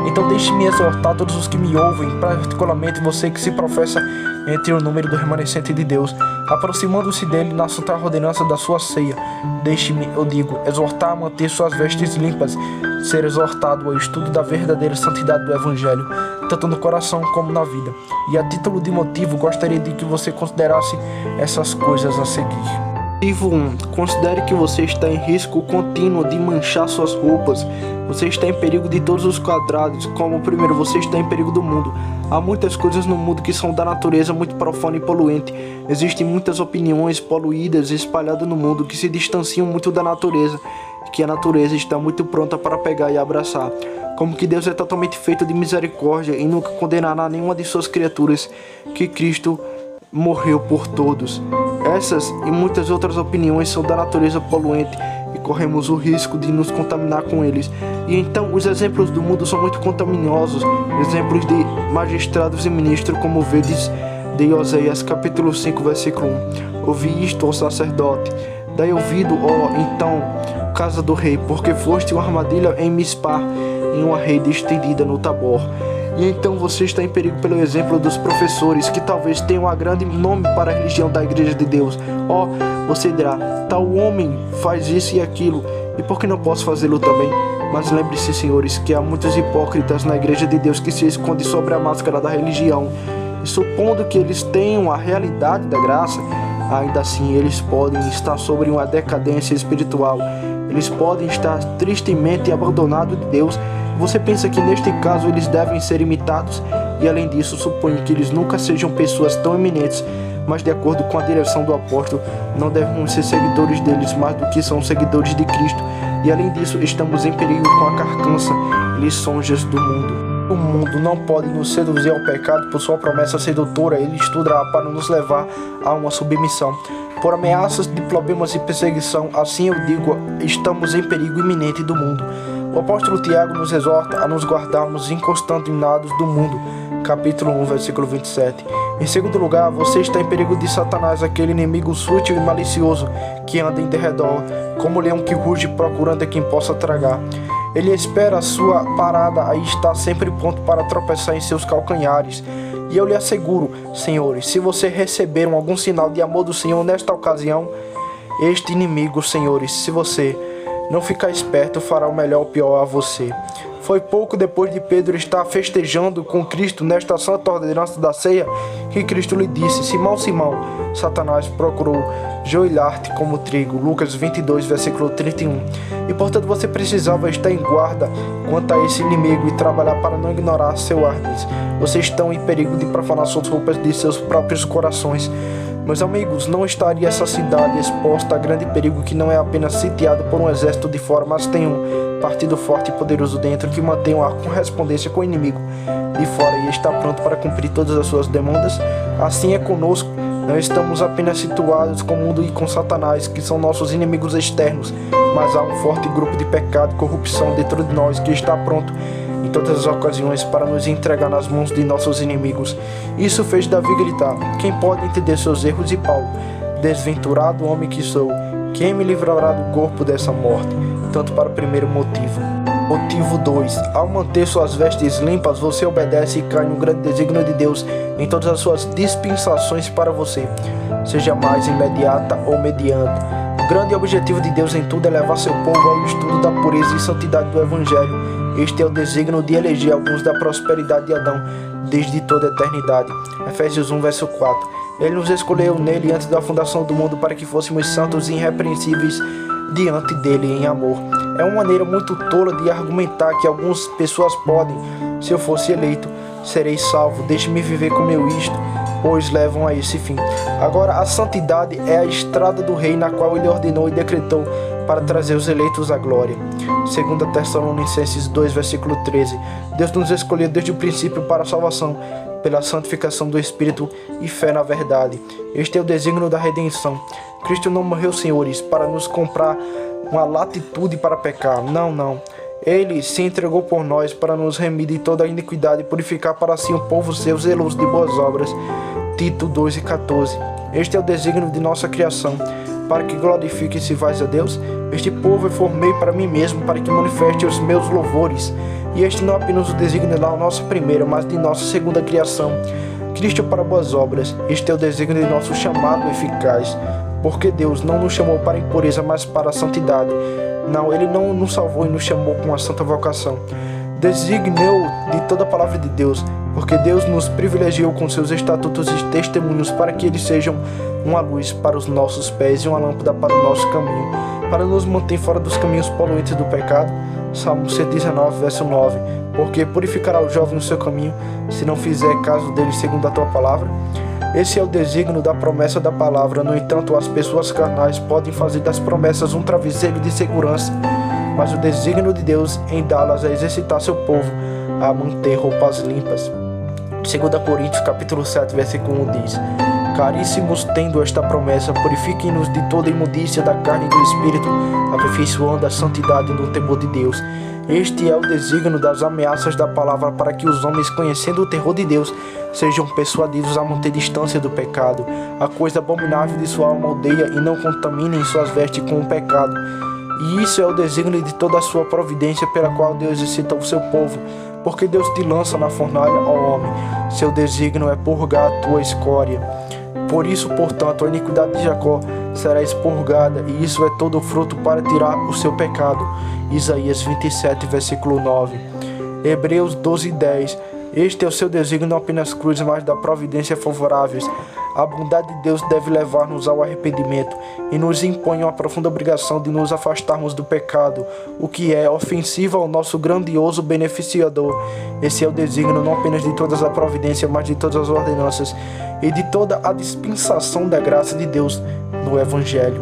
Então deixe-me exortar todos os que me ouvem, particularmente você que se professa entre o número do remanescente de Deus, aproximando-se dele na santa ordenança da sua ceia. Deixe-me, eu digo, exortar a manter suas vestes limpas, ser exortado ao estudo da verdadeira santidade do Evangelho, tanto no coração como na vida. E a título de motivo, gostaria de que você considerasse essas coisas a seguir. Motivo 1. Considere que você está em risco contínuo de manchar suas roupas. Você está em perigo de todos os quadrados. Como primeiro, você está em perigo do mundo. Há muitas coisas no mundo que são da natureza muito profana e poluente. Existem muitas opiniões poluídas espalhadas no mundo que se distanciam muito da natureza, que a natureza está muito pronta para pegar e abraçar. Como que Deus é totalmente feito de misericórdia e nunca condenará nenhuma de suas criaturas, que Cristo morreu por todos. Essas e muitas outras opiniões são da natureza poluente e corremos o risco de nos contaminar com eles. E então os exemplos do mundo são muito contaminosos, exemplos de magistrados e ministros, como vedes de Oséias capítulo 5, versículo 1. Ouvi isto, ó sacerdote, dai ouvido, ó então, casa do rei, porque foste uma armadilha em Mispá, em uma rede estendida no Tabor. E então você está em perigo pelo exemplo dos professores, que talvez tenham um grande nome para a religião da Igreja de Deus. Você dirá, tal homem faz isso e aquilo, e por que não posso fazê-lo também? Mas lembre-se, senhores, que há muitos hipócritas na Igreja de Deus que se escondem sobre a máscara da religião. E supondo que eles tenham a realidade da graça, ainda assim eles podem estar sobre uma decadência espiritual. Eles podem estar tristemente abandonados de Deus. Você pensa que neste caso eles devem ser imitados? e além disso suponho que eles nunca sejam pessoas tão eminentes, mas de acordo com a direção do apóstolo, não devemos ser seguidores deles mais do que são seguidores de Cristo, e além disso estamos em perigo com a carcança e lisonjas do mundo. O mundo não pode nos seduzir ao pecado por sua promessa sedutora, ele estudará para nos levar a uma submissão. Por ameaças de problemas e perseguição, assim eu digo, estamos em perigo iminente do mundo. O apóstolo Tiago nos exorta a nos guardarmos incontaminados do mundo. Capítulo 1, versículo 27. Em segundo lugar, você está em perigo de Satanás, aquele inimigo sutil e malicioso que anda em derredor, como leão que ruge procurando a quem possa tragar. Ele espera a sua parada e está sempre pronto para tropeçar em seus calcanhares. E eu lhe asseguro, senhores, se você receberam algum sinal de amor do Senhor nesta ocasião, este inimigo, senhores, se você não ficar esperto, fará o melhor ou pior a você. Foi pouco depois de Pedro estar festejando com Cristo nesta santa ordenança da ceia que Cristo lhe disse: Simão, Simão, Satanás procurou joelhar-te como trigo. Lucas 22, versículo 31. E portanto você precisava estar em guarda quanto a esse inimigo e trabalhar para não ignorar seu ardis. Vocês estão em perigo de profanar suas roupas de seus próprios corações. Meus amigos, não estaria essa cidade exposta a grande perigo que não é apenas sitiada por um exército de fora, mas tem um partido forte e poderoso dentro que mantém uma correspondência com o inimigo de fora e está pronto para cumprir todas as suas demandas? Assim é conosco. Não estamos apenas situados com o mundo e com Satanás, que são nossos inimigos externos, mas há um forte grupo de pecado e corrupção dentro de nós que está pronto em todas as ocasiões para nos entregar nas mãos de nossos inimigos. Isso fez Davi gritar: quem pode entender seus erros? E Paulo: desventurado homem que sou, quem me livrará do corpo dessa morte? Tanto para o primeiro motivo. Motivo 2. Ao manter suas vestes limpas, você obedece e cai no grande desígnio de Deus em todas as suas dispensações para você, seja mais imediata ou mediante. O grande objetivo de Deus em tudo é levar seu povo ao estudo da pureza e santidade do Evangelho. Este é o desígnio de eleger alguns da prosperidade de Adão desde toda a eternidade. Efésios 1, verso 4. Ele nos escolheu nele antes da fundação do mundo para que fôssemos santos e irrepreensíveis diante dele em amor. É uma maneira muito tola de argumentar que algumas pessoas podem: se eu fosse eleito, serei salvo, deixe-me viver como eu isto, pois levam a esse fim. Agora, a santidade é a estrada do rei na qual ele ordenou e decretou para trazer os eleitos à glória. 2 Tessalonicenses 2, versículo 13. Deus nos escolheu desde o princípio para a salvação, pela santificação do Espírito e fé na verdade. Este é o desígnio da redenção. Cristo não morreu, senhores, para nos comprar uma latitude para pecar. Não. Ele se entregou por nós para nos remir de toda a iniquidade e purificar para si um povo seu zeloso de boas obras. Tito 2:14. Este é o desígnio de nossa criação, para que glorifique e se faz a Deus. Este povo eu formei para mim mesmo, para que manifeste os meus louvores. E este não é apenas o desígnio da nossa primeira, mas de nossa segunda criação. Cristo para boas obras. Este é o desígnio de nosso chamado eficaz. Porque Deus não nos chamou para a impureza, mas para a santidade. Não, Ele não nos salvou e nos chamou com a santa vocação. Designou de toda a palavra de Deus, porque Deus nos privilegiou com seus estatutos e testemunhos para que eles sejam uma luz para os nossos pés e uma lâmpada para o nosso caminho, para nos manter fora dos caminhos poluentes do pecado. Salmo 119, verso 9. Porque purificará o jovem no seu caminho, se não fizer caso dele segundo a tua palavra. Esse é o desígnio da promessa da palavra. No entanto, as pessoas carnais podem fazer das promessas um travesseiro de segurança, mas o desígnio de Deus em dá-las é exercitar seu povo a manter roupas limpas. 2 Coríntios capítulo 7, versículo 1 diz: Caríssimos, tendo esta promessa, purifiquem-nos de toda imundícia da carne e do espírito, aperfeiçoando a santidade no temor de Deus. Este é o desígnio das ameaças da palavra, para que os homens, conhecendo o terror de Deus, sejam persuadidos a manter distância do pecado. A coisa abominável de sua alma odeia e não contaminem suas vestes com o pecado. E isso é o desígnio de toda a sua providência, pela qual Deus exercita o seu povo. Porque Deus te lança na fornalha, ó homem. Seu desígnio é purgar a tua escória. Por isso, portanto, a iniquidade de Jacó será expurgada, e isso é todo fruto para tirar o seu pecado. Isaías 27, versículo 9. Hebreus 12:10. Este é o seu desígnio, não apenas cruz, mas da providência favoráveis. A bondade de Deus deve levar-nos ao arrependimento e nos impõe uma profunda obrigação de nos afastarmos do pecado, o que é ofensivo ao nosso grandioso beneficiador. Esse é o desígnio não apenas de todas as providências, mas de todas as ordenanças e de toda a dispensação da graça de Deus no Evangelho.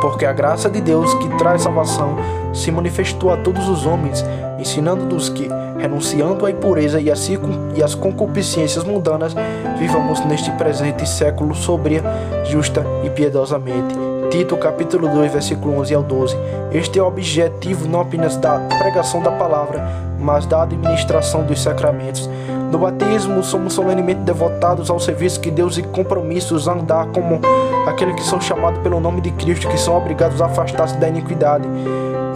Porque a graça de Deus que traz salvação se manifestou a todos os homens, ensinando-nos que, renunciando à impureza e às concupiscências mundanas, vivamos neste presente século sobria, justa e piedosamente. Tito capítulo 2, versículo 11 ao 12. Este é o objetivo não apenas da pregação da palavra, mas da administração dos sacramentos. No batismo, somos solenemente devotados ao serviço que Deus e compromissos a andar como aqueles que são chamados pelo nome de Cristo, que são obrigados a afastar-se da iniquidade.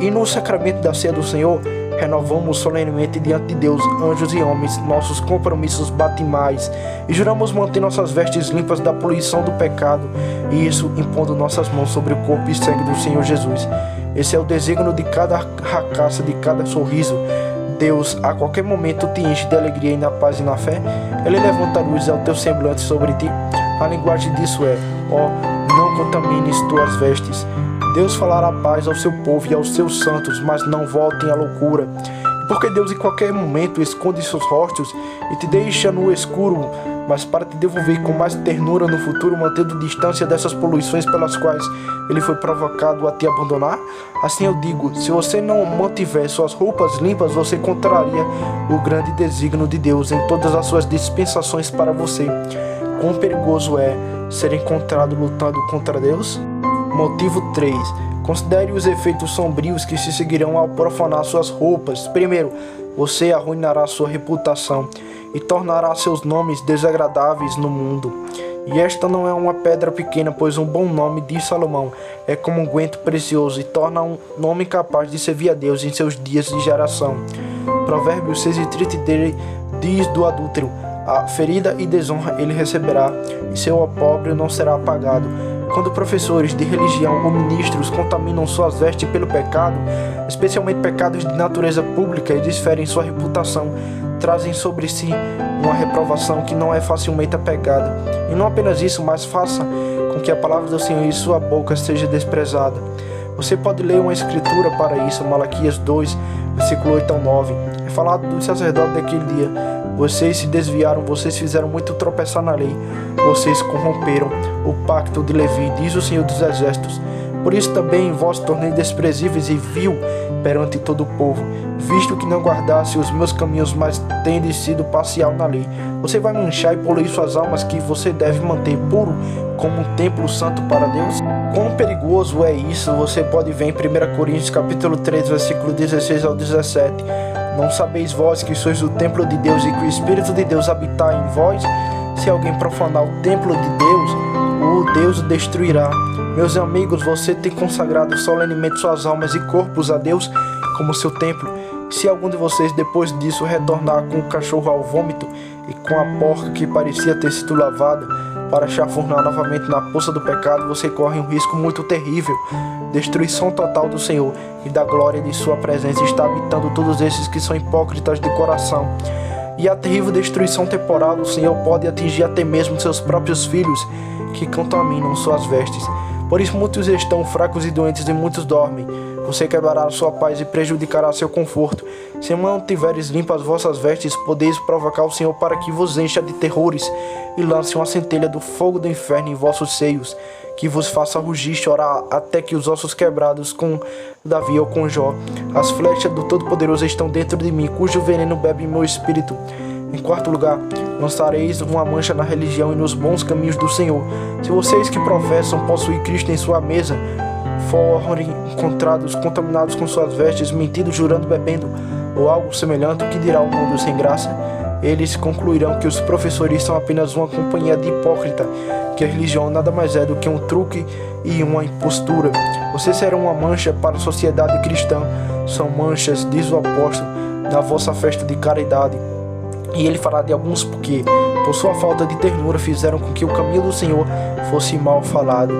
E no sacramento da ceia do Senhor, renovamos solenemente diante de Deus, anjos e homens, nossos compromissos batismais e juramos manter nossas vestes limpas da poluição do pecado, e isso impondo nossas mãos sobre o corpo e sangue do Senhor Jesus. Esse é o desígnio de cada racaça, de cada sorriso. Deus a qualquer momento te enche de alegria e na paz e na fé. Ele levanta a luz ao teu semblante sobre ti. A linguagem disso é: ó, não contamines tuas vestes. Deus falará paz ao seu povo e aos seus santos, mas não voltem à loucura. Porque Deus em qualquer momento esconde seus rostos e te deixa no escuro, mas para te devolver com mais ternura no futuro, mantendo distância dessas poluições pelas quais ele foi provocado a te abandonar. Assim eu digo, se você não mantiver suas roupas limpas, você contraria o grande desígnio de Deus em todas as suas dispensações para você. Quão perigoso é ser encontrado lutando contra Deus? Motivo 3. Considere os efeitos sombrios que se seguirão ao profanar suas roupas. Primeiro, você arruinará sua reputação e tornará seus nomes desagradáveis no mundo. E esta não é uma pedra pequena, pois um bom nome, diz Salomão, é como um guento precioso e torna um nome capaz de servir a Deus em seus dias de geração. Provérbios 6:33 diz do adúltero: a ferida e desonra ele receberá, e seu opróbrio não será apagado. Quando professores de religião ou ministros contaminam suas vestes pelo pecado, especialmente pecados de natureza pública, eles ferem sua reputação, trazem sobre si uma reprovação que não é facilmente apagada. E não apenas isso, mas faça com que a palavra do Senhor em sua boca seja desprezada. Você pode ler uma escritura para isso, Malaquias 2, versículo 8 ao 9. É falado do sacerdote daquele dia: vocês se desviaram, vocês fizeram muito tropeçar na lei, vocês corromperam o pacto de Levi, diz o Senhor dos Exércitos. Por isso também vós tornei desprezíveis e vil perante todo o povo, visto que não guardasse os meus caminhos, mas tendes sido parcial na lei. Você vai manchar e poluir suas almas, que você deve manter puro como um templo santo para Deus? Quão perigoso é isso? Você pode ver em 1 Coríntios capítulo 3, versículo 16 ao 17. Não sabeis vós que sois o templo de Deus e que o Espírito de Deus habita em vós? Se alguém profanar o templo de Deus, o Deus o destruirá. Meus amigos, você tem consagrado solenemente suas almas e corpos a Deus como seu templo. Se algum de vocês depois disso retornar com o cachorro ao vômito e com a porca que parecia ter sido lavada para chafurnar novamente na poça do pecado, você corre um risco muito terrível. Destruição total do Senhor e da glória de sua presença está habitando todos esses que são hipócritas de coração. E a terrível destruição temporal do Senhor pode atingir até mesmo seus próprios filhos, que contaminam suas vestes. Por isso muitos estão fracos e doentes e muitos dormem. Você quebrará sua paz e prejudicará seu conforto. Se mantiveres limpas vossas vestes, podeis provocar o Senhor para que vos encha de terrores e lance uma centelha do fogo do inferno em vossos seios, que vos faça rugir e chorar até que os ossos quebrados, com Davi ou com Jó. As flechas do Todo-Poderoso estão dentro de mim, cujo veneno bebe meu espírito. Em quarto lugar, lançareis uma mancha na religião e nos bons caminhos do Senhor. Se vocês que professam possuir Cristo em sua mesa forem encontrados contaminados com suas vestes, mentindo, jurando, bebendo ou algo semelhante, o que dirá o mundo sem graça? Eles concluirão que os professores são apenas uma companhia de hipócrita, que a religião nada mais é do que um truque e uma impostura. Vocês serão uma mancha para a sociedade cristã. São manchas, diz o apóstolo, na vossa festa de caridade. E ele fará de alguns porque, por sua falta de ternura, fizeram com que o caminho do Senhor fosse mal falado.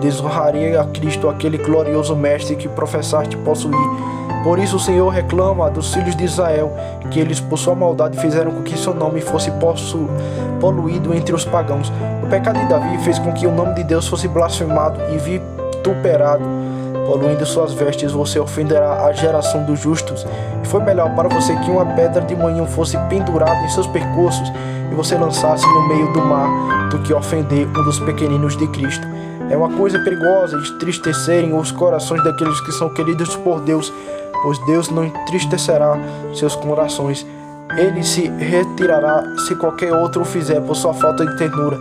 Desonraria a Cristo, aquele glorioso mestre que professaste possuir, Por isso o Senhor reclama dos filhos de Israel, que eles por sua maldade fizeram com que seu nome fosse poluído entre os pagãos. O pecado de Davi fez com que o nome de Deus fosse blasfemado e vituperado. Poluindo suas vestes, você ofenderá a geração dos justos. E foi melhor para você que uma pedra de moinho fosse pendurada em seus percursos e você lançasse no meio do mar, do que ofender um dos pequeninos de Cristo. É uma coisa perigosa entristecerem os corações daqueles que são queridos por Deus, pois Deus não entristecerá seus corações. Ele se retirará se qualquer outro o fizer por sua falta de ternura.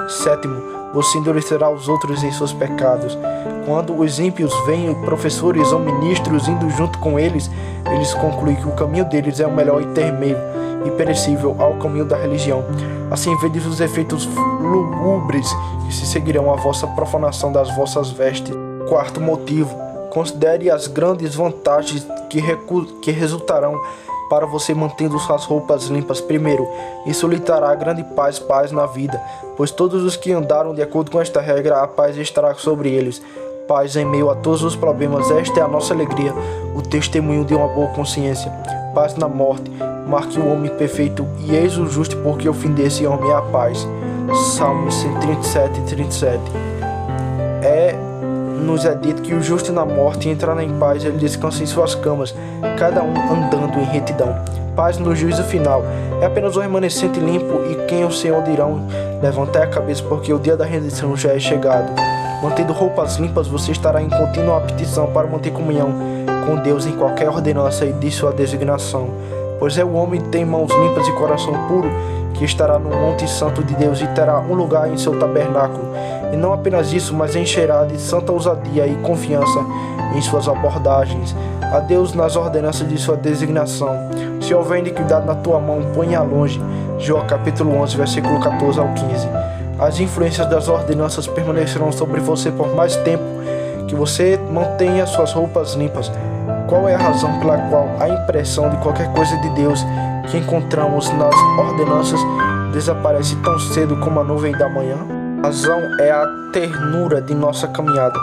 7. Você endurecerá os outros em seus pecados. Quando os ímpios veem professores ou ministros indo junto com eles, eles concluem que o caminho deles é o melhor intermeio e perecível ao caminho da religião. Assim vedes os efeitos lúgubres que se seguirão à vossa profanação das vossas vestes. 4. motivo. Considere as grandes vantagens que resultarão para você mantendo suas roupas limpas. Primeiro, isso lhe trará grande paz na vida, pois todos os que andaram de acordo com esta regra, a paz estará sobre eles. Paz em meio a todos os problemas, esta é a nossa alegria, o testemunho de uma boa consciência. Paz na morte, marque o homem perfeito, e eis o justo, porque o fim desse homem é a paz. Salmos 137:37. Nos é dito que o justo na morte entrará em paz, ele descansa em suas camas, cada um andando em retidão. Paz no juízo final, é apenas o remanescente limpo, e quem o Senhor dirão: levantai a cabeça, porque o dia da redenção já é chegado. Mantendo roupas limpas, você estará em contínua aptidão para manter comunhão com Deus em qualquer ordenança e de sua designação. Pois é o homem que tem mãos limpas e coração puro, que estará no monte santo de Deus e terá um lugar em seu tabernáculo. E não apenas isso, mas encherá de santa ousadia e confiança em suas abordagens a Deus nas ordenanças de sua designação. Se houver iniquidade na tua mão, ponha longe. Jó capítulo 11, versículo 14 ao 15. As influências das ordenanças permanecerão sobre você por mais tempo que você mantenha suas roupas limpas. Qual é a razão pela qual a impressão de qualquer coisa de Deus que encontramos nas ordenanças desaparece tão cedo como a nuvem da manhã? A razão é a ternura de nossa caminhada.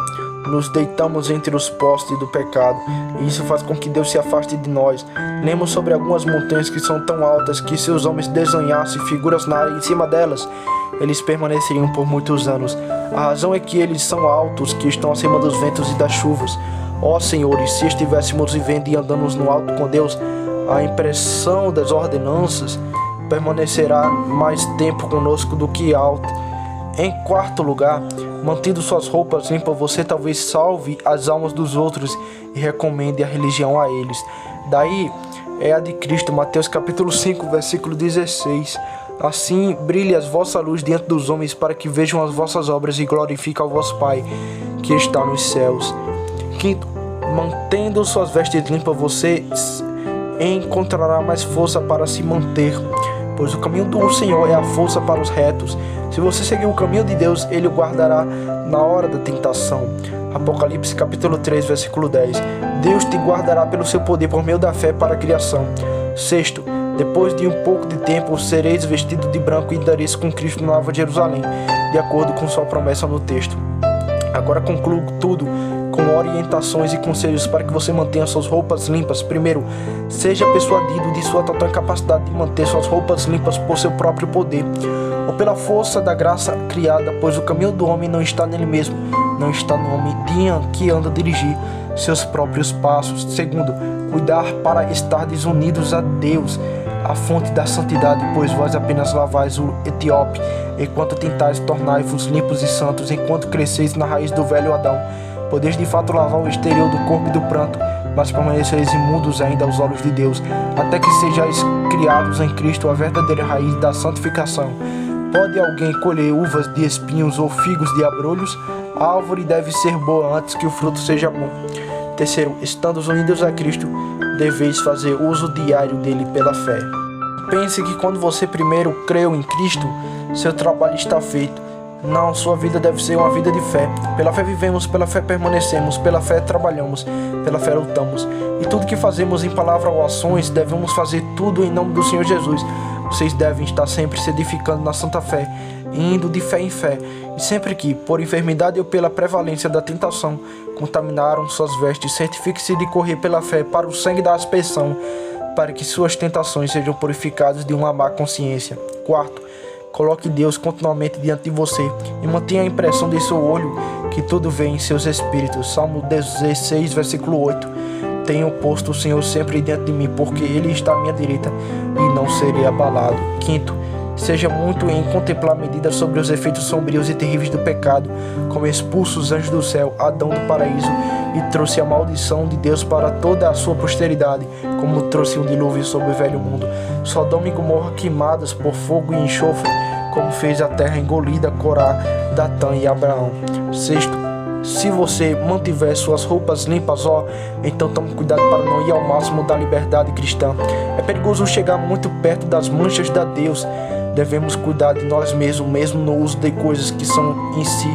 Nos deitamos entre os postes do pecado, e isso faz com que Deus se afaste de nós. Lemos sobre algumas montanhas que são tão altas que se os homens desenhassem figuras na área em cima delas, eles permaneceriam por muitos anos. A razão é que eles são altos, que estão acima dos ventos e das chuvas. Ó Senhor, se estivéssemos vivendo e andando no alto com Deus, a impressão das ordenanças permanecerá mais tempo conosco do que alto. Em quarto lugar, mantendo suas roupas limpas, você talvez salve as almas dos outros e recomende a religião a eles. Daí é a de Cristo, Mateus capítulo 5, versículo 16. Assim brilhe a vossa luz diante dos homens, para que vejam as vossas obras e glorifiquem ao vosso Pai que está nos céus. Quinto, mantendo suas vestes limpas, você encontrará mais força para se manter, pois o caminho do Senhor é a força para os retos. Se você seguir o caminho de Deus, Ele o guardará na hora da tentação. Apocalipse capítulo 3, versículo 10. Deus te guardará pelo seu poder por meio da fé para a criação. Sexto, depois de um pouco de tempo, sereis vestidos de branco e dareis com Cristo na Nova Jerusalém, de acordo com sua promessa no texto. Agora concluo tudo com orientações e conselhos para que você mantenha suas roupas limpas. Primeiro, seja persuadido de sua total incapacidade de manter suas roupas limpas por seu próprio poder, ou pela força da graça criada, pois o caminho do homem não está nele mesmo, não está no homem que anda a dirigir seus próprios passos. Segundo, cuidar para estardes unidos a Deus, a fonte da santidade, pois vós apenas lavais o etíope, enquanto tentais tornar-vos limpos e santos, enquanto cresceis na raiz do velho Adão. Podeis de fato lavar o exterior do corpo e do pranto, mas permanecereis imundos ainda aos olhos de Deus, até que sejais criados em Cristo, a verdadeira raiz da santificação. Pode alguém colher uvas de espinhos ou figos de abrolhos? A árvore deve ser boa antes que o fruto seja bom. Terceiro, estando unidos a Cristo, deveis fazer uso diário dele pela fé. Pense que quando você primeiro creu em Cristo, seu trabalho está feito. Não, sua vida deve ser uma vida de fé. Pela fé vivemos, pela fé permanecemos, pela fé trabalhamos, pela fé lutamos. E tudo que fazemos em palavra ou ações, devemos fazer tudo em nome do Senhor Jesus. Vocês devem estar sempre se edificando na santa fé indo de fé em fé, e sempre que, por enfermidade ou pela prevalência da tentação, contaminaram suas vestes, certifique-se de correr pela fé para o sangue da aspersão, para que suas tentações sejam purificadas de uma má consciência. Quarto, coloque Deus continuamente diante de você e mantenha a impressão de seu olho que tudo vê em seus espíritos. Salmo 16, versículo 8. Tenho posto o Senhor sempre diante de mim, porque Ele está à minha direita e não serei abalado. Quinto, seja muito em contemplar medidas sobre os efeitos sombrios e terríveis do pecado, como expulso os anjos do céu, Adão do paraíso, e trouxe a maldição de Deus para toda a sua posteridade, como trouxe um dilúvio sobre o velho mundo. Sodoma e Gomorra queimadas por fogo e enxofre, como fez a terra engolida Corá, Datã e Abraão. Sexto, se você mantiver suas roupas limpas, então tome cuidado para não ir ao máximo da liberdade cristã. É perigoso chegar muito perto das manchas da Deus. Devemos cuidar de nós mesmos, mesmo no uso de coisas que são em si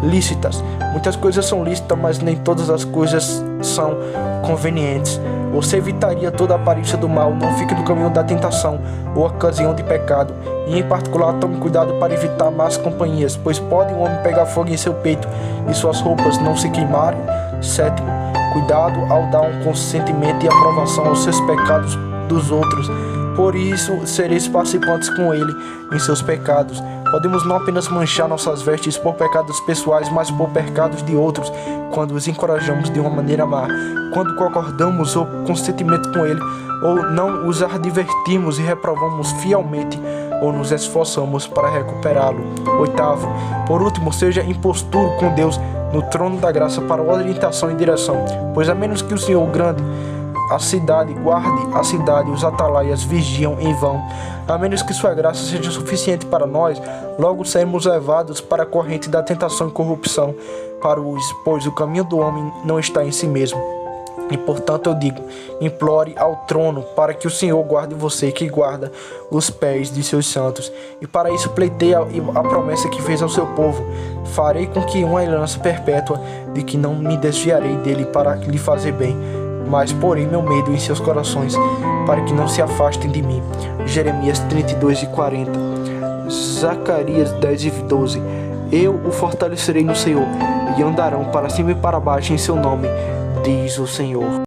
lícitas. Muitas coisas são lícitas, mas nem todas as coisas são convenientes. Você evitaria toda a aparência do mal, não fique no caminho da tentação ou ocasião de pecado. E em particular, tome cuidado para evitar más companhias, pois pode um homem pegar fogo em seu peito e suas roupas não se queimarem. Sétimo, cuidado ao dar um consentimento e aprovação aos seus pecados dos outros. Por isso, sereis participantes com ele em seus pecados. Podemos não apenas manchar nossas vestes por pecados pessoais, mas por pecados de outros, quando os encorajamos de uma maneira má, quando concordamos ou consentimento com ele, ou não os advertimos e reprovamos fielmente, ou nos esforçamos para recuperá-lo. Oitavo, por último, seja imposturo com Deus no trono da graça para orientação e direção, pois a menos que o Senhor guarde a cidade, os atalaias vigiam em vão. A menos que sua graça seja suficiente para nós, logo seremos levados para a corrente da tentação e corrupção, pois o caminho do homem não está em si mesmo. E portanto eu digo, implore ao trono para que o Senhor guarde você, que guarda os pés de seus santos. E para isso pleiteia a promessa que fez ao seu povo: farei com que uma herança perpétua, de que não me desviarei dele para lhe fazer bem, mas porei meu medo em seus corações, para que não se afastem de mim. Jeremias 32:40. Zacarias 10:12. Eu o fortalecerei no Senhor, e andarão para cima e para baixo em seu nome, diz o Senhor.